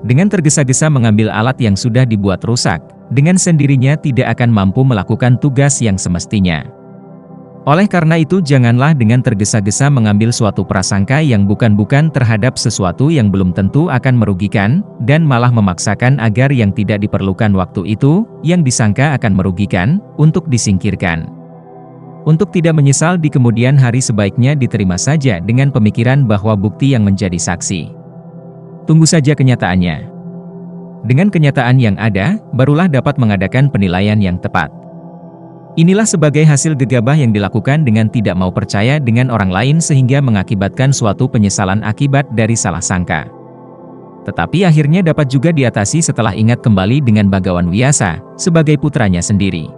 Dengan tergesa-gesa mengambil alat yang sudah dibuat rusak, dengan sendirinya tidak akan mampu melakukan tugas yang semestinya. Oleh karena itu janganlah dengan tergesa-gesa mengambil suatu prasangka yang bukan-bukan terhadap sesuatu yang belum tentu akan merugikan, dan malah memaksakan agar yang tidak diperlukan waktu itu, yang disangka akan merugikan, untuk disingkirkan. Untuk tidak menyesal di kemudian hari sebaiknya diterima saja dengan pemikiran bahwa bukti yang menjadi saksi. Tunggu saja kenyataannya. Dengan kenyataan yang ada, barulah dapat mengadakan penilaian yang tepat. Inilah sebagai hasil gegabah yang dilakukan dengan tidak mau percaya dengan orang lain sehingga mengakibatkan suatu penyesalan akibat dari salah sangka. Tetapi akhirnya dapat juga diatasi setelah ingat kembali dengan Bagawan Wiyasa, sebagai putranya sendiri.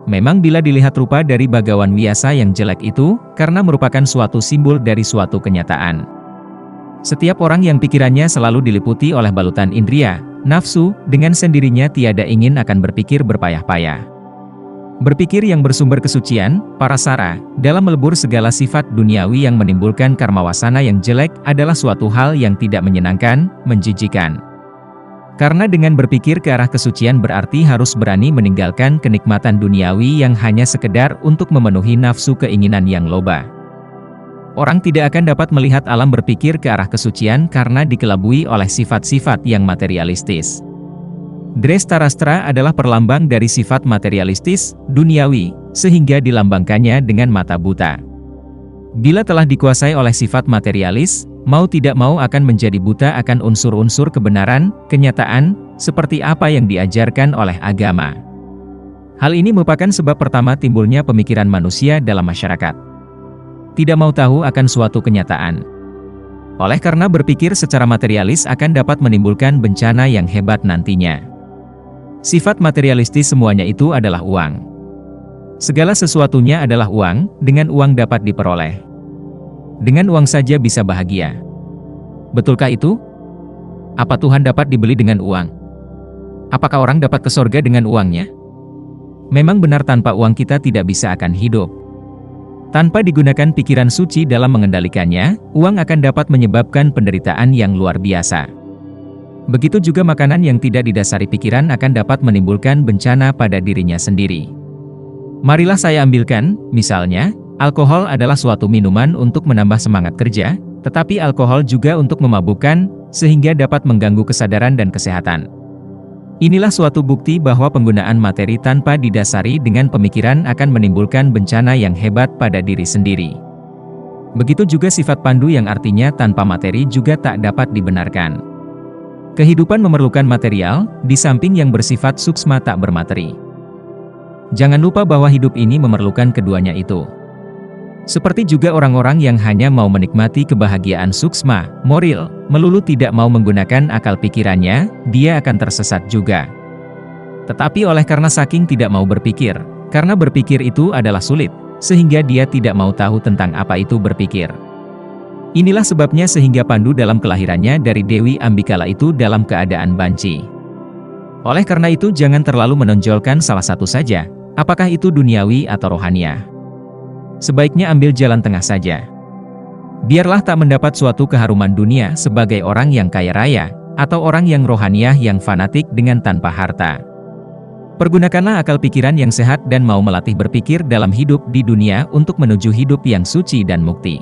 Memang bila dilihat rupa dari Bagawan Wiyasa yang jelek itu, karena merupakan suatu simbol dari suatu kenyataan. Setiap orang yang pikirannya selalu diliputi oleh balutan indria, nafsu, dengan sendirinya tiada ingin akan berpikir berpayah-payah. Berpikir yang bersumber kesucian, Parasara, dalam melebur segala sifat duniawi yang menimbulkan karma wasana yang jelek adalah suatu hal yang tidak menyenangkan, menjijikan. Karena dengan berpikir ke arah kesucian berarti harus berani meninggalkan kenikmatan duniawi yang hanya sekedar untuk memenuhi nafsu keinginan yang loba. Orang tidak akan dapat melihat alam berpikir ke arah kesucian karena dikelabui oleh sifat-sifat yang materialistis. Drestarastra adalah perlambang dari sifat materialistis, duniawi, sehingga dilambangkannya dengan mata buta. Bila telah dikuasai oleh sifat materialis, mau tidak mau akan menjadi buta akan unsur-unsur kebenaran, kenyataan, seperti apa yang diajarkan oleh agama. Hal ini merupakan sebab pertama timbulnya pemikiran manusia dalam masyarakat. Tidak mau tahu akan suatu kenyataan. Oleh karena berpikir secara materialis akan dapat menimbulkan bencana yang hebat nantinya. Sifat materialistis semuanya itu adalah uang. Segala sesuatunya adalah uang, dengan uang dapat diperoleh. Dengan uang saja bisa bahagia. Betulkah itu? Apa Tuhan dapat dibeli dengan uang? Apakah orang dapat ke surga dengan uangnya? Memang benar tanpa uang kita tidak bisa akan hidup. Tanpa digunakan pikiran suci dalam mengendalikannya, uang akan dapat menyebabkan penderitaan yang luar biasa. Begitu juga makanan yang tidak didasari pikiran akan dapat menimbulkan bencana pada dirinya sendiri. Marilah saya ambilkan, misalnya, alkohol adalah suatu minuman untuk menambah semangat kerja, tetapi alkohol juga untuk memabukkan, sehingga dapat mengganggu kesadaran dan kesehatan. Inilah suatu bukti bahwa penggunaan materi tanpa didasari dengan pemikiran akan menimbulkan bencana yang hebat pada diri sendiri. Begitu juga sifat Pandu yang artinya tanpa materi juga tak dapat dibenarkan. Kehidupan memerlukan material, di samping yang bersifat suksma tak bermateri. Jangan lupa bahwa hidup ini memerlukan keduanya itu. Seperti juga orang-orang yang hanya mau menikmati kebahagiaan suksma, moral, melulu tidak mau menggunakan akal pikirannya, dia akan tersesat juga. Tetapi oleh karena saking tidak mau berpikir, karena berpikir itu adalah sulit, sehingga dia tidak mau tahu tentang apa itu berpikir. Inilah sebabnya sehingga Pandu dalam kelahirannya dari Dewi Ambikala itu dalam keadaan banci. Oleh karena itu jangan terlalu menonjolkan salah satu saja, apakah itu duniawi atau rohaniah. Sebaiknya ambil jalan tengah saja. Biarlah tak mendapat suatu keharuman dunia sebagai orang yang kaya raya, atau orang yang rohaniah yang fanatik dengan tanpa harta. Pergunakanlah akal pikiran yang sehat dan mau melatih berpikir dalam hidup di dunia untuk menuju hidup yang suci dan mukti.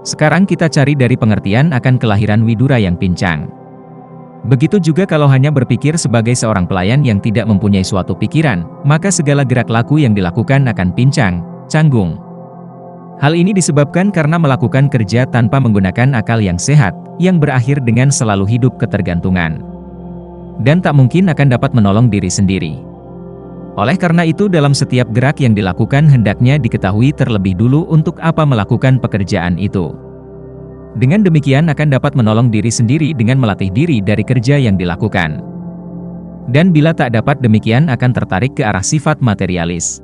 Sekarang kita cari dari pengertian akan kelahiran Widura yang pincang. Begitu juga kalau hanya berpikir sebagai seorang pelayan yang tidak mempunyai suatu pikiran, maka segala gerak laku yang dilakukan akan pincang, canggung. Hal ini disebabkan karena melakukan kerja tanpa menggunakan akal yang sehat, yang berakhir dengan selalu hidup ketergantungan. Dan tak mungkin akan dapat menolong diri sendiri. Oleh karena itu dalam setiap gerak yang dilakukan hendaknya diketahui terlebih dulu untuk apa melakukan pekerjaan itu. Dengan demikian akan dapat menolong diri sendiri dengan melatih diri dari kerja yang dilakukan. Dan bila tak dapat demikian akan tertarik ke arah sifat materialis.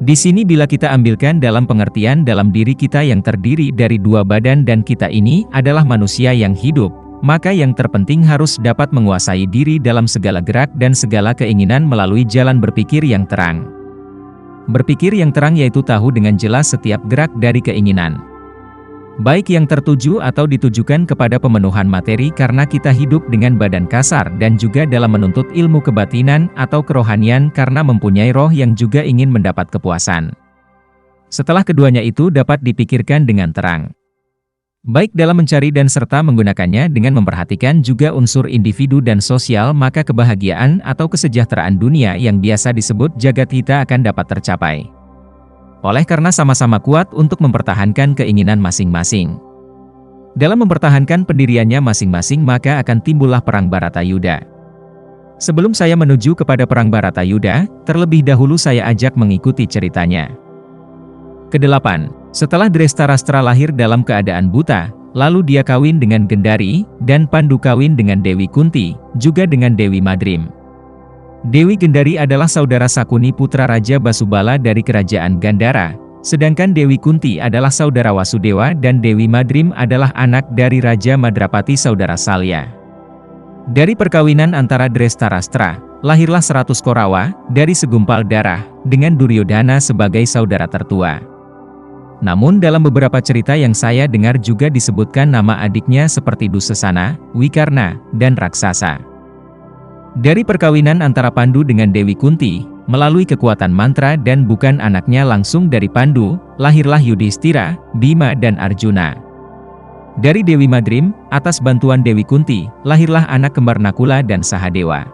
Di sini bila kita ambilkan dalam pengertian dalam diri kita yang terdiri dari dua badan dan kita ini adalah manusia yang hidup, maka yang terpenting harus dapat menguasai diri dalam segala gerak dan segala keinginan melalui jalan berpikir yang terang. Berpikir yang terang yaitu tahu dengan jelas setiap gerak dari keinginan. Baik yang tertuju atau ditujukan kepada pemenuhan materi karena kita hidup dengan badan kasar dan juga dalam menuntut ilmu kebatinan atau kerohanian karena mempunyai roh yang juga ingin mendapat kepuasan. Setelah keduanya itu dapat dipikirkan dengan terang. Baik dalam mencari dan serta menggunakannya dengan memperhatikan juga unsur individu dan sosial maka kebahagiaan atau kesejahteraan dunia yang biasa disebut jagat hita akan dapat tercapai. Oleh karena sama-sama kuat untuk mempertahankan keinginan masing-masing. Dalam mempertahankan pendiriannya masing-masing maka akan timbullah perang Baratayuda. Sebelum saya menuju kepada perang Baratayuda, terlebih dahulu saya ajak mengikuti ceritanya. Kedelapan, setelah Drestarastra lahir dalam keadaan buta, lalu dia kawin dengan Gendari, dan Pandu kawin dengan Dewi Kunti, juga dengan Dewi Madrim. Dewi Gendari adalah saudara Sakuni putra Raja Basubala dari kerajaan Gandhara, sedangkan Dewi Kunti adalah saudara Wasudewa dan Dewi Madrim adalah anak dari Raja Madrapati saudara Salya. Dari perkawinan antara Drestarastra, lahirlah 100 Korawa, dari segumpal darah, dengan Duryodhana sebagai saudara tertua. Namun dalam beberapa cerita yang saya dengar juga disebutkan nama adiknya seperti Dusasana, Wikarna, dan Raksasa. Dari perkawinan antara Pandu dengan Dewi Kunti, melalui kekuatan mantra dan bukan anaknya langsung dari Pandu, lahirlah Yudhistira, Bima dan Arjuna. Dari Dewi Madrim, atas bantuan Dewi Kunti, lahirlah anak kembar Nakula dan Sahadewa.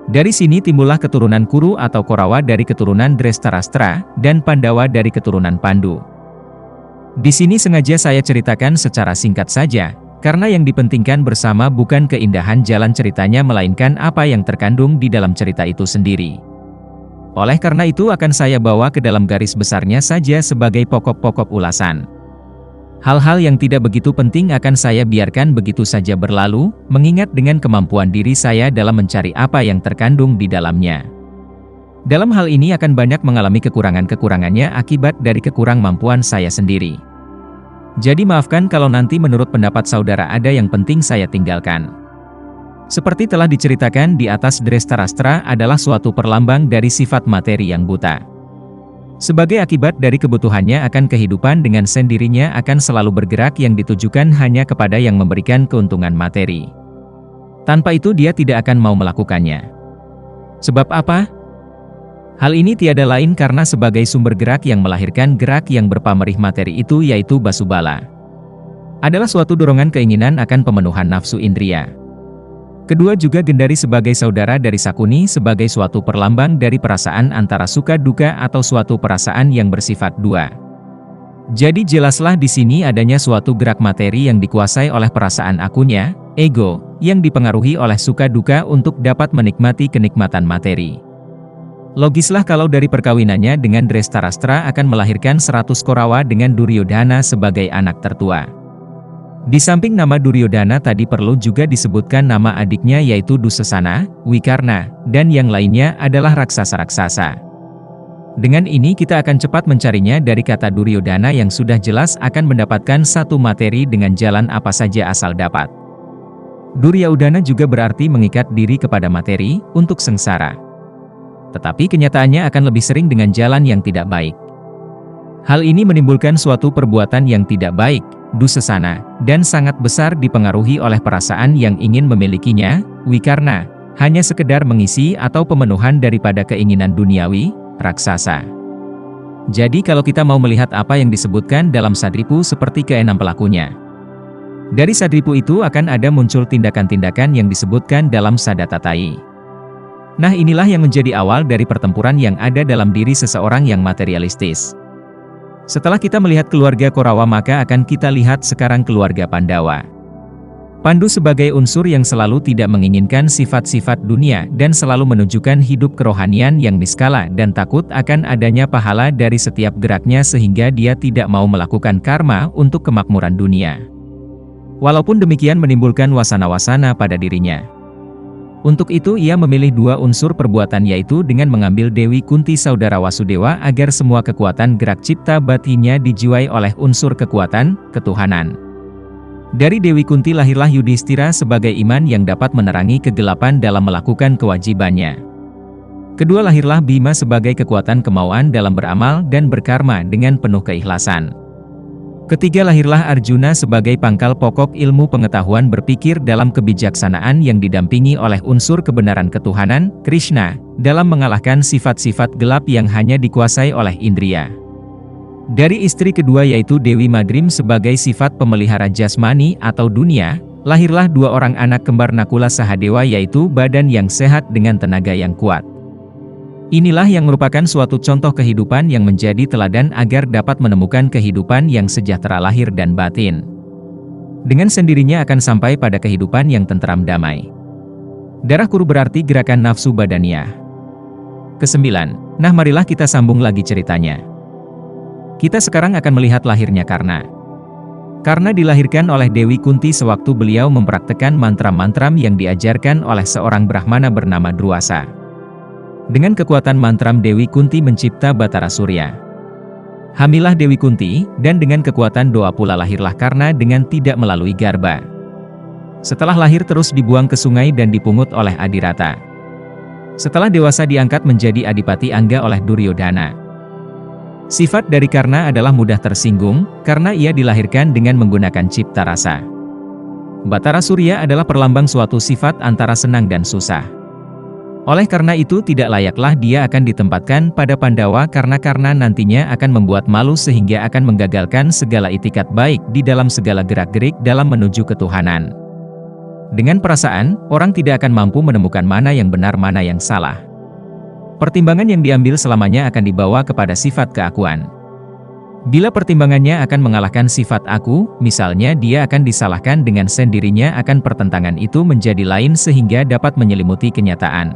Dari sini timbullah keturunan Kuru atau Korawa dari keturunan Drestarastra, dan Pandawa dari keturunan Pandu. Di sini sengaja saya ceritakan secara singkat saja, karena yang dipentingkan bersama bukan keindahan jalan ceritanya melainkan apa yang terkandung di dalam cerita itu sendiri. Oleh karena itu akan saya bawa ke dalam garis besarnya saja sebagai pokok-pokok ulasan. Hal-hal yang tidak begitu penting akan saya biarkan begitu saja berlalu, mengingat dengan kemampuan diri saya dalam mencari apa yang terkandung di dalamnya. Dalam hal ini akan banyak mengalami kekurangan-kekurangannya akibat dari kekurangmampuan saya sendiri. Jadi maafkan kalau nanti menurut pendapat saudara ada yang penting saya tinggalkan. Seperti telah diceritakan di atas, Drestarastra adalah suatu perlambang dari sifat materi yang buta. Sebagai akibat dari kebutuhannya akan kehidupan dengan sendirinya akan selalu bergerak yang ditujukan hanya kepada yang memberikan keuntungan materi. Tanpa itu dia tidak akan mau melakukannya. Sebab apa? Hal ini tiada lain karena sebagai sumber gerak yang melahirkan gerak yang berpamerih materi itu yaitu Basubala. Adalah suatu dorongan keinginan akan pemenuhan nafsu indria. Kedua juga Gendari sebagai saudara dari Sakuni sebagai suatu perlambang dari perasaan antara suka duka atau suatu perasaan yang bersifat dua. Jadi jelaslah di sini adanya suatu gerak materi yang dikuasai oleh perasaan akunya, ego, yang dipengaruhi oleh suka duka untuk dapat menikmati kenikmatan materi. Logislah kalau dari perkawinannya dengan Drestarastra akan melahirkan 100 Korawa dengan Duryodhana sebagai anak tertua. Di samping nama Duryodhana tadi perlu juga disebutkan nama adiknya yaitu Dusasana, Wikarna, dan yang lainnya adalah raksasa-raksasa. Dengan ini kita akan cepat mencarinya dari kata Duryodhana yang sudah jelas akan mendapatkan satu materi dengan jalan apa saja asal dapat. Duryodhana juga berarti mengikat diri kepada materi, untuk sengsara. Tetapi kenyataannya akan lebih sering dengan jalan yang tidak baik. Hal ini menimbulkan suatu perbuatan yang tidak baik, Dusasana, dan sangat besar dipengaruhi oleh perasaan yang ingin memilikinya, Wikarna, hanya sekedar mengisi atau pemenuhan daripada keinginan duniawi, raksasa. Jadi kalau kita mau melihat apa yang disebutkan dalam Sadripu seperti keenam pelakunya. Dari Sadripu itu akan ada muncul tindakan-tindakan yang disebutkan dalam Sadatatai. Nah inilah yang menjadi awal dari pertempuran yang ada dalam diri seseorang yang materialistis. Setelah kita melihat keluarga Korawa maka akan kita lihat sekarang keluarga Pandawa. Pandu sebagai unsur yang selalu tidak menginginkan sifat-sifat dunia dan selalu menunjukkan hidup kerohanian yang niskala dan takut akan adanya pahala dari setiap geraknya sehingga dia tidak mau melakukan karma untuk kemakmuran dunia. Walaupun demikian menimbulkan wasana-wasana pada dirinya. Untuk itu ia memilih dua unsur perbuatan yaitu dengan mengambil Dewi Kunti saudara Wasudewa agar semua kekuatan gerak cipta batinnya dijiwai oleh unsur kekuatan, ketuhanan. Dari Dewi Kunti lahirlah Yudhistira sebagai iman yang dapat menerangi kegelapan dalam melakukan kewajibannya. Kedua lahirlah Bima sebagai kekuatan kemauan dalam beramal dan berkarma dengan penuh keikhlasan. Ketiga lahirlah Arjuna sebagai pangkal pokok ilmu pengetahuan berpikir dalam kebijaksanaan yang didampingi oleh unsur kebenaran ketuhanan, Krishna, dalam mengalahkan sifat-sifat gelap yang hanya dikuasai oleh indria. Dari istri kedua yaitu Dewi Madrim sebagai sifat pemelihara jasmani atau dunia, lahirlah dua orang anak kembar Nakula Sahadewa yaitu badan yang sehat dengan tenaga yang kuat. Inilah yang merupakan suatu contoh kehidupan yang menjadi teladan agar dapat menemukan kehidupan yang sejahtera lahir dan batin. Dengan sendirinya akan sampai pada kehidupan yang tentram damai. Darah kuru berarti gerakan nafsu badaniah. Kesembilan, nah marilah kita sambung lagi ceritanya. Kita sekarang akan melihat lahirnya Karna. Karna dilahirkan oleh Dewi Kunti sewaktu beliau mempraktekkan mantra-mantram yang diajarkan oleh seorang Brahmana bernama Druasa. Dengan kekuatan mantram Dewi Kunti mencipta Batara Surya. Hamilah Dewi Kunti, dan dengan kekuatan doa pula lahirlah Karna dengan tidak melalui garba. Setelah lahir terus dibuang ke sungai dan dipungut oleh Adirata. Setelah dewasa diangkat menjadi Adipati Angga oleh Duryodhana. Sifat dari Karna adalah mudah tersinggung, karena ia dilahirkan dengan menggunakan cipta rasa. Batara Surya adalah perlambang suatu sifat antara senang dan susah. Oleh karena itu tidak layaklah dia akan ditempatkan pada Pandawa karena nantinya akan membuat malu sehingga akan menggagalkan segala itikat baik di dalam segala gerak-gerik dalam menuju ketuhanan. Dengan perasaan, orang tidak akan mampu menemukan mana yang benar mana yang salah. Pertimbangan yang diambil selamanya akan dibawa kepada sifat keakuan. Bila pertimbangannya akan mengalahkan sifat aku, misalnya dia akan disalahkan dengan sendirinya akan pertentangan itu menjadi lain sehingga dapat menyelimuti kenyataan.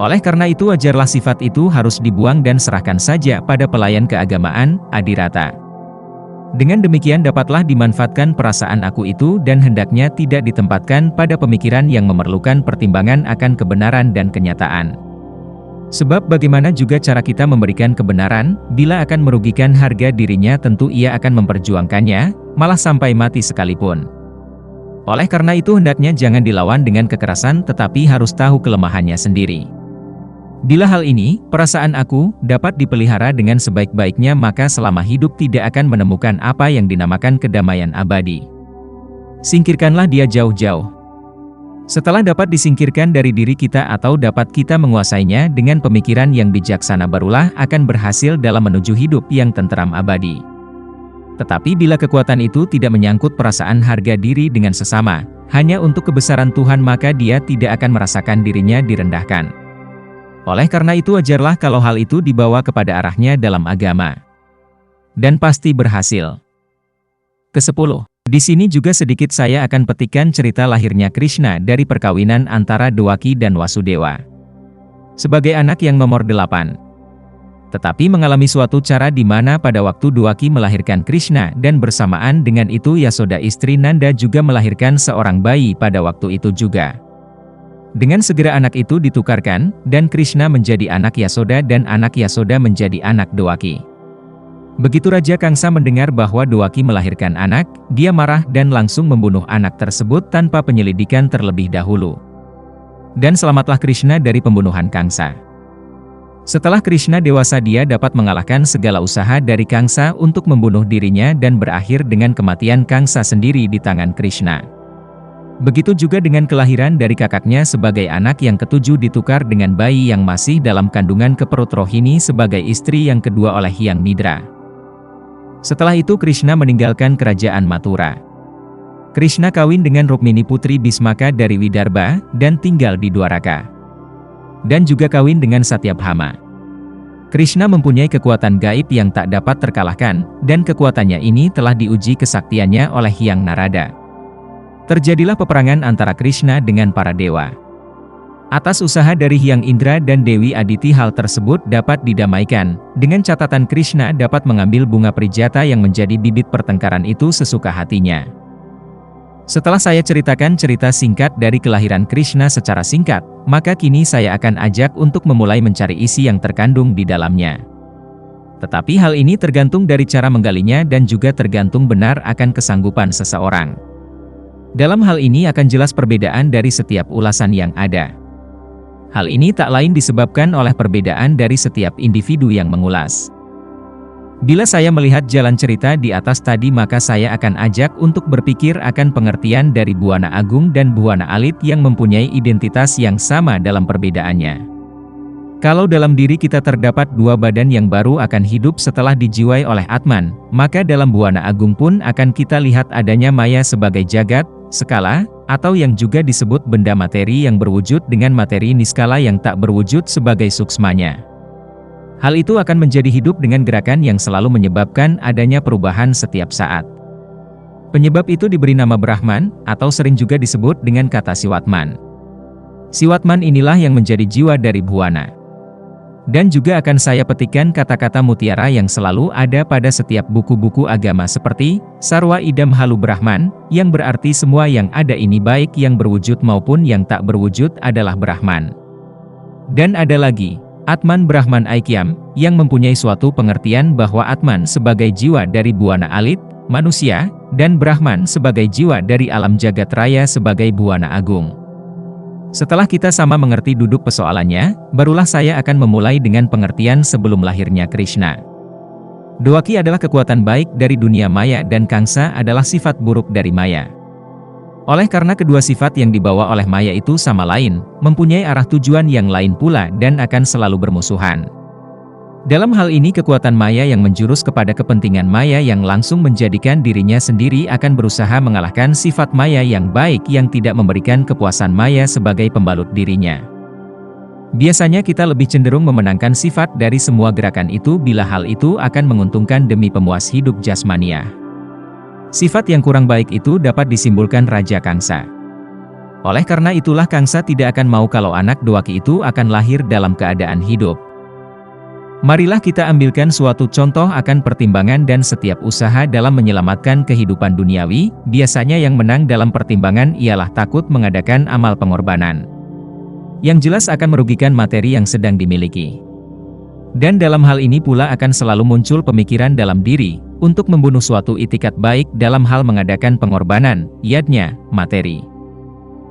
Oleh karena itu wajarlah sifat itu harus dibuang dan serahkan saja pada pelayan keagamaan, Adirata. Dengan demikian dapatlah dimanfaatkan perasaan aku itu dan hendaknya tidak ditempatkan pada pemikiran yang memerlukan pertimbangan akan kebenaran dan kenyataan. Sebab bagaimana juga cara kita memberikan kebenaran, bila akan merugikan harga dirinya tentu ia akan memperjuangkannya, malah sampai mati sekalipun. Oleh karena itu hendaknya jangan dilawan dengan kekerasan tetapi harus tahu kelemahannya sendiri. Bila hal ini, perasaan aku, dapat dipelihara dengan sebaik-baiknya maka selama hidup tidak akan menemukan apa yang dinamakan kedamaian abadi. Singkirkanlah dia jauh-jauh. Setelah dapat disingkirkan dari diri kita atau dapat kita menguasainya dengan pemikiran yang bijaksana barulah akan berhasil dalam menuju hidup yang tentram abadi. Tetapi bila kekuatan itu tidak menyangkut perasaan harga diri dengan sesama, hanya untuk kebesaran Tuhan maka dia tidak akan merasakan dirinya direndahkan. Oleh karena itu wajarlah kalau hal itu dibawa kepada arahnya dalam agama. Dan pasti berhasil. Ke-10. Di sini juga sedikit saya akan petikan cerita lahirnya Krishna dari perkawinan antara Dewaki dan Wasudewa. Sebagai anak yang nomor 8. Tetapi mengalami suatu cara di mana pada waktu Dewaki melahirkan Krishna dan bersamaan dengan itu Yasoda istri Nanda juga melahirkan seorang bayi pada waktu itu juga. Dengan segera anak itu ditukarkan, dan Krishna menjadi anak Yasoda dan anak Yasoda menjadi anak Dewaki. Begitu Raja Kangsa mendengar bahwa Dewaki melahirkan anak, dia marah dan langsung membunuh anak tersebut tanpa penyelidikan terlebih dahulu. Dan selamatlah Krishna dari pembunuhan Kangsa. Setelah Krishna dewasa dia dapat mengalahkan segala usaha dari Kangsa untuk membunuh dirinya dan berakhir dengan kematian Kangsa sendiri di tangan Krishna. Begitu juga dengan kelahiran dari kakaknya sebagai anak yang ketujuh ditukar dengan bayi yang masih dalam kandungan ke perut Rohini sebagai istri yang kedua oleh Hyang Nidra. Setelah itu Krishna meninggalkan kerajaan Mathura. Krishna kawin dengan Rukmini putri Bismaka dari Widarbha dan tinggal di Dwaraka. Dan juga kawin dengan Satyabhama. Krishna mempunyai kekuatan gaib yang tak dapat terkalahkan, dan kekuatannya ini telah diuji kesaktiannya oleh Hyang Narada. Terjadilah peperangan antara Krishna dengan para dewa. Atas usaha dari Hyang Indra dan Dewi Aditi hal tersebut dapat didamaikan, dengan catatan Krishna dapat mengambil bunga Prijata yang menjadi bibit pertengkaran itu sesuka hatinya. Setelah saya ceritakan cerita singkat dari kelahiran Krishna secara singkat, maka kini saya akan ajak untuk memulai mencari isi yang terkandung di dalamnya. Tetapi hal ini tergantung dari cara menggalinya dan juga tergantung benar akan kesanggupan seseorang. Dalam hal ini akan jelas perbedaan dari setiap ulasan yang ada. Hal ini tak lain disebabkan oleh perbedaan dari setiap individu yang mengulas. Bila saya melihat jalan cerita di atas tadi maka saya akan ajak untuk berpikir akan pengertian dari Buana Agung dan Buana Alit yang mempunyai identitas yang sama dalam perbedaannya. Kalau dalam diri kita terdapat dua badan yang baru akan hidup setelah dijiwai oleh Atman, maka dalam Buana Agung pun akan kita lihat adanya Maya sebagai jagat, skala, atau yang juga disebut benda materi yang berwujud dengan materi niskala yang tak berwujud sebagai suksmanya. Hal itu akan menjadi hidup dengan gerakan yang selalu menyebabkan adanya perubahan setiap saat. Penyebab itu diberi nama Brahman, atau sering juga disebut dengan kata Siwatman. Siwatman inilah yang menjadi jiwa dari Buana. Dan juga akan saya petikan kata-kata mutiara yang selalu ada pada setiap buku-buku agama seperti Sarwa Idam Halu Brahman, yang berarti semua yang ada ini baik yang berwujud maupun yang tak berwujud adalah Brahman. Dan ada lagi, Atman Brahman Aikyam, yang mempunyai suatu pengertian bahwa Atman sebagai jiwa dari Buana Alit, manusia, dan Brahman sebagai jiwa dari alam jagat raya sebagai Buana Agung. Setelah kita sama mengerti duduk persoalannya, barulah saya akan memulai dengan pengertian sebelum lahirnya Krishna. Dewaki adalah kekuatan baik dari dunia maya dan Kangsa adalah sifat buruk dari maya. Oleh karena kedua sifat yang dibawa oleh maya itu sama lain, mempunyai arah tujuan yang lain pula dan akan selalu bermusuhan. Dalam hal ini kekuatan maya yang menjurus kepada kepentingan maya yang langsung menjadikan dirinya sendiri akan berusaha mengalahkan sifat maya yang baik yang tidak memberikan kepuasan maya sebagai pembalut dirinya. Biasanya kita lebih cenderung memenangkan sifat dari semua gerakan itu bila hal itu akan menguntungkan demi pemuas hidup jasmaniah. Sifat yang kurang baik itu dapat disimpulkan Raja Kangsa. Oleh karena itulah Kangsa tidak akan mau kalau anak Dewaki itu akan lahir dalam keadaan hidup. Marilah kita ambilkan suatu contoh akan pertimbangan dan setiap usaha dalam menyelamatkan kehidupan duniawi, biasanya yang menang dalam pertimbangan ialah takut mengadakan amal pengorbanan. Yang jelas akan merugikan materi yang sedang dimiliki. Dan dalam hal ini pula akan selalu muncul pemikiran dalam diri, untuk membunuh suatu itikat baik dalam hal mengadakan pengorbanan, yadnya, materi.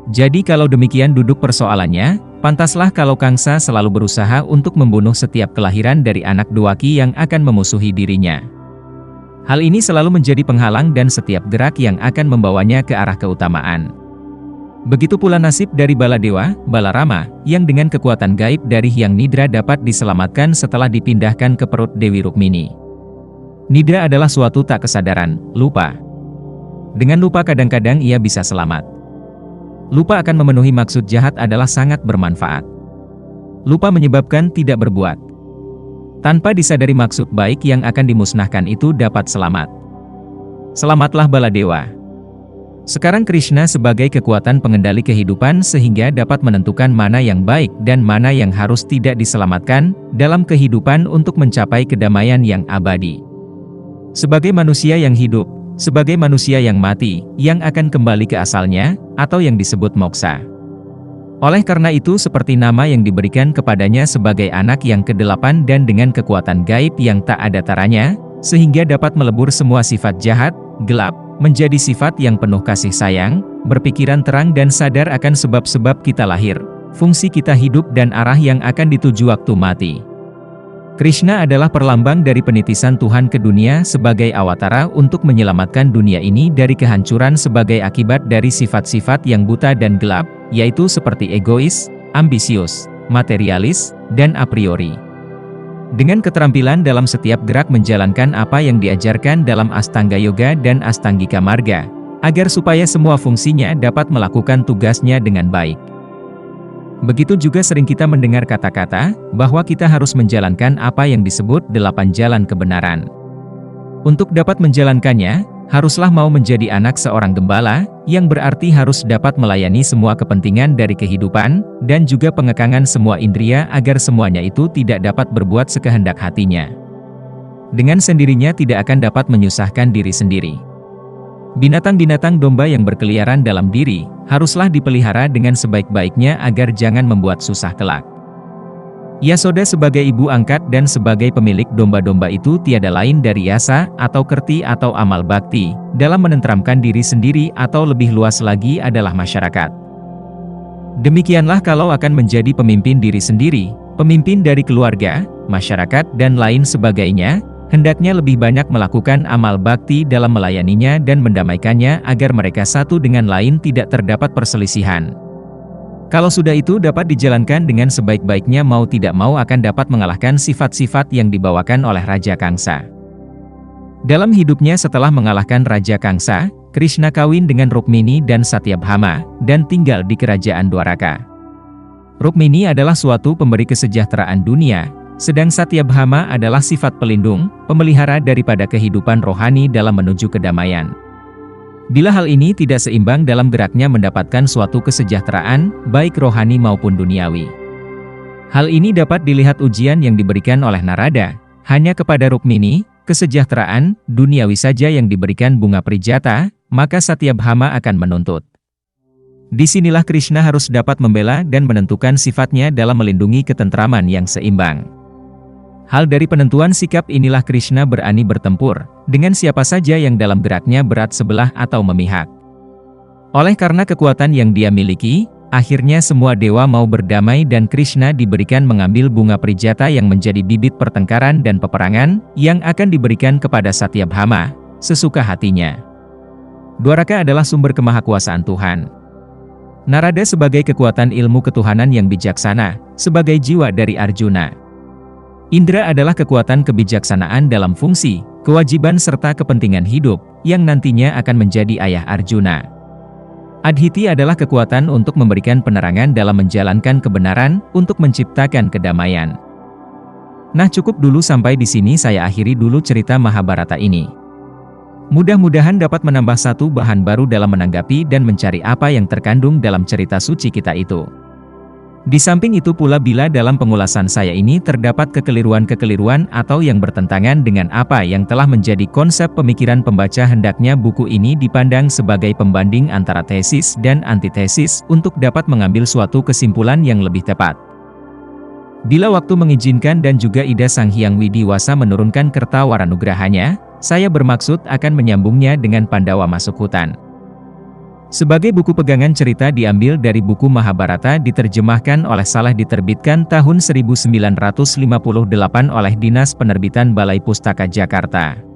Jadi kalau demikian duduk persoalannya, pantaslah kalau Kangsa selalu berusaha untuk membunuh setiap kelahiran dari anak Dewaki yang akan memusuhi dirinya. Hal ini selalu menjadi penghalang dan setiap gerak yang akan membawanya ke arah keutamaan. Begitu pula nasib dari Baladewa, Balarama, yang dengan kekuatan gaib dari Hyang Nidra dapat diselamatkan setelah dipindahkan ke perut Dewi Rukmini. Nidra adalah suatu tak kesadaran, lupa. Dengan lupa kadang-kadang ia bisa selamat. Lupa akan memenuhi maksud jahat adalah sangat bermanfaat. Lupa menyebabkan tidak berbuat. tanpa disadari maksud baik yang akan dimusnahkan itu dapat selamat. Selamatlah Baladewa. Sekarang Krishna sebagai kekuatan pengendali kehidupan sehingga dapat menentukan mana yang baik dan mana yang harus tidak diselamatkan dalam kehidupan untuk mencapai kedamaian yang abadi. Sebagai manusia yang hidup, sebagai manusia yang mati, yang akan kembali ke asalnya, atau yang disebut moksa. Oleh karena itu seperti nama yang diberikan kepadanya sebagai anak yang ke-8 dan dengan kekuatan gaib yang tak ada taranya, sehingga dapat melebur semua sifat jahat, gelap, menjadi sifat yang penuh kasih sayang, berpikiran terang dan sadar akan sebab-sebab kita lahir, fungsi kita hidup dan arah yang akan dituju waktu mati. Krishna adalah perlambang dari penitisan Tuhan ke dunia sebagai awatara untuk menyelamatkan dunia ini dari kehancuran sebagai akibat dari sifat-sifat yang buta dan gelap, yaitu seperti egois, ambisius, materialis, dan a priori. Dengan keterampilan dalam setiap gerak menjalankan apa yang diajarkan dalam Astanga Yoga dan Astanggika Marga, agar supaya semua fungsinya dapat melakukan tugasnya dengan baik. Begitu juga sering kita mendengar kata-kata, bahwa kita harus menjalankan apa yang disebut 8 jalan kebenaran. Untuk dapat menjalankannya, haruslah mau menjadi anak seorang gembala, yang berarti harus dapat melayani semua kepentingan dari kehidupan, dan juga pengekangan semua indria agar semuanya itu tidak dapat berbuat sekehendak hatinya. Dengan sendirinya tidak akan dapat menyusahkan diri sendiri. Binatang-binatang domba yang berkeliaran dalam diri, haruslah dipelihara dengan sebaik-baiknya agar jangan membuat susah kelak. Yasoda sebagai ibu angkat dan sebagai pemilik domba-domba itu tiada lain dari yasa, atau kerti atau amal bakti, dalam menenteramkan diri sendiri atau lebih luas lagi adalah masyarakat. Demikianlah kalau akan menjadi pemimpin diri sendiri, pemimpin dari keluarga, masyarakat dan lain sebagainya, hendaknya lebih banyak melakukan amal bakti dalam melayaninya dan mendamaikannya agar mereka satu dengan lain tidak terdapat perselisihan. Kalau sudah itu dapat dijalankan dengan sebaik-baiknya mau tidak mau akan dapat mengalahkan sifat-sifat yang dibawakan oleh Raja Kangsa. Dalam hidupnya setelah mengalahkan Raja Kangsa, Krishna kawin dengan Rukmini dan Satyabhama, dan tinggal di kerajaan Dwaraka. Rukmini adalah suatu pemberi kesejahteraan dunia, sedang Satyabhama adalah sifat pelindung, pemelihara daripada kehidupan rohani dalam menuju kedamaian. Bila hal ini tidak seimbang dalam geraknya mendapatkan suatu kesejahteraan, baik rohani maupun duniawi. Hal ini dapat dilihat ujian yang diberikan oleh Narada, hanya kepada Rukmini, kesejahteraan, duniawi saja yang diberikan bunga Prijata, maka Satyabhama akan menuntut. Disinilah Krishna harus dapat membela dan menentukan sifatnya dalam melindungi ketentraman yang seimbang. Hal dari penentuan sikap inilah Krishna berani bertempur, dengan siapa saja yang dalam geraknya berat sebelah atau memihak. Oleh karena kekuatan yang dia miliki, akhirnya semua dewa mau berdamai dan Krishna diberikan mengambil bunga Prijata yang menjadi bibit pertengkaran dan peperangan, yang akan diberikan kepada Satyabhama, sesuka hatinya. Dwaraka adalah sumber kemahakuasaan Tuhan. Narada sebagai kekuatan ilmu ketuhanan yang bijaksana, sebagai jiwa dari Arjuna. Indra adalah kekuatan kebijaksanaan dalam fungsi, kewajiban serta kepentingan hidup, yang nantinya akan menjadi ayah Arjuna. Adhiti adalah kekuatan untuk memberikan penerangan dalam menjalankan kebenaran, untuk menciptakan kedamaian. Nah cukup dulu sampai di sini saya akhiri dulu cerita Mahabharata ini. Mudah-mudahan dapat menambah satu bahan baru dalam menanggapi dan mencari apa yang terkandung dalam cerita suci kita itu. Di samping itu pula bila dalam pengulasan saya ini terdapat kekeliruan-kekeliruan atau yang bertentangan dengan apa yang telah menjadi konsep pemikiran pembaca hendaknya buku ini dipandang sebagai pembanding antara tesis dan antitesis untuk dapat mengambil suatu kesimpulan yang lebih tepat. Bila waktu mengizinkan dan juga Ida Sang Hyang Widiwasa menurunkan Kertawaranugrahanya, saya bermaksud akan menyambungnya dengan Pandawa Masuk Hutan. Sebagai buku pegangan cerita diambil dari buku Mahabharata diterjemahkan oleh Saleh diterbitkan tahun 1958 oleh Dinas Penerbitan Balai Pustaka Jakarta.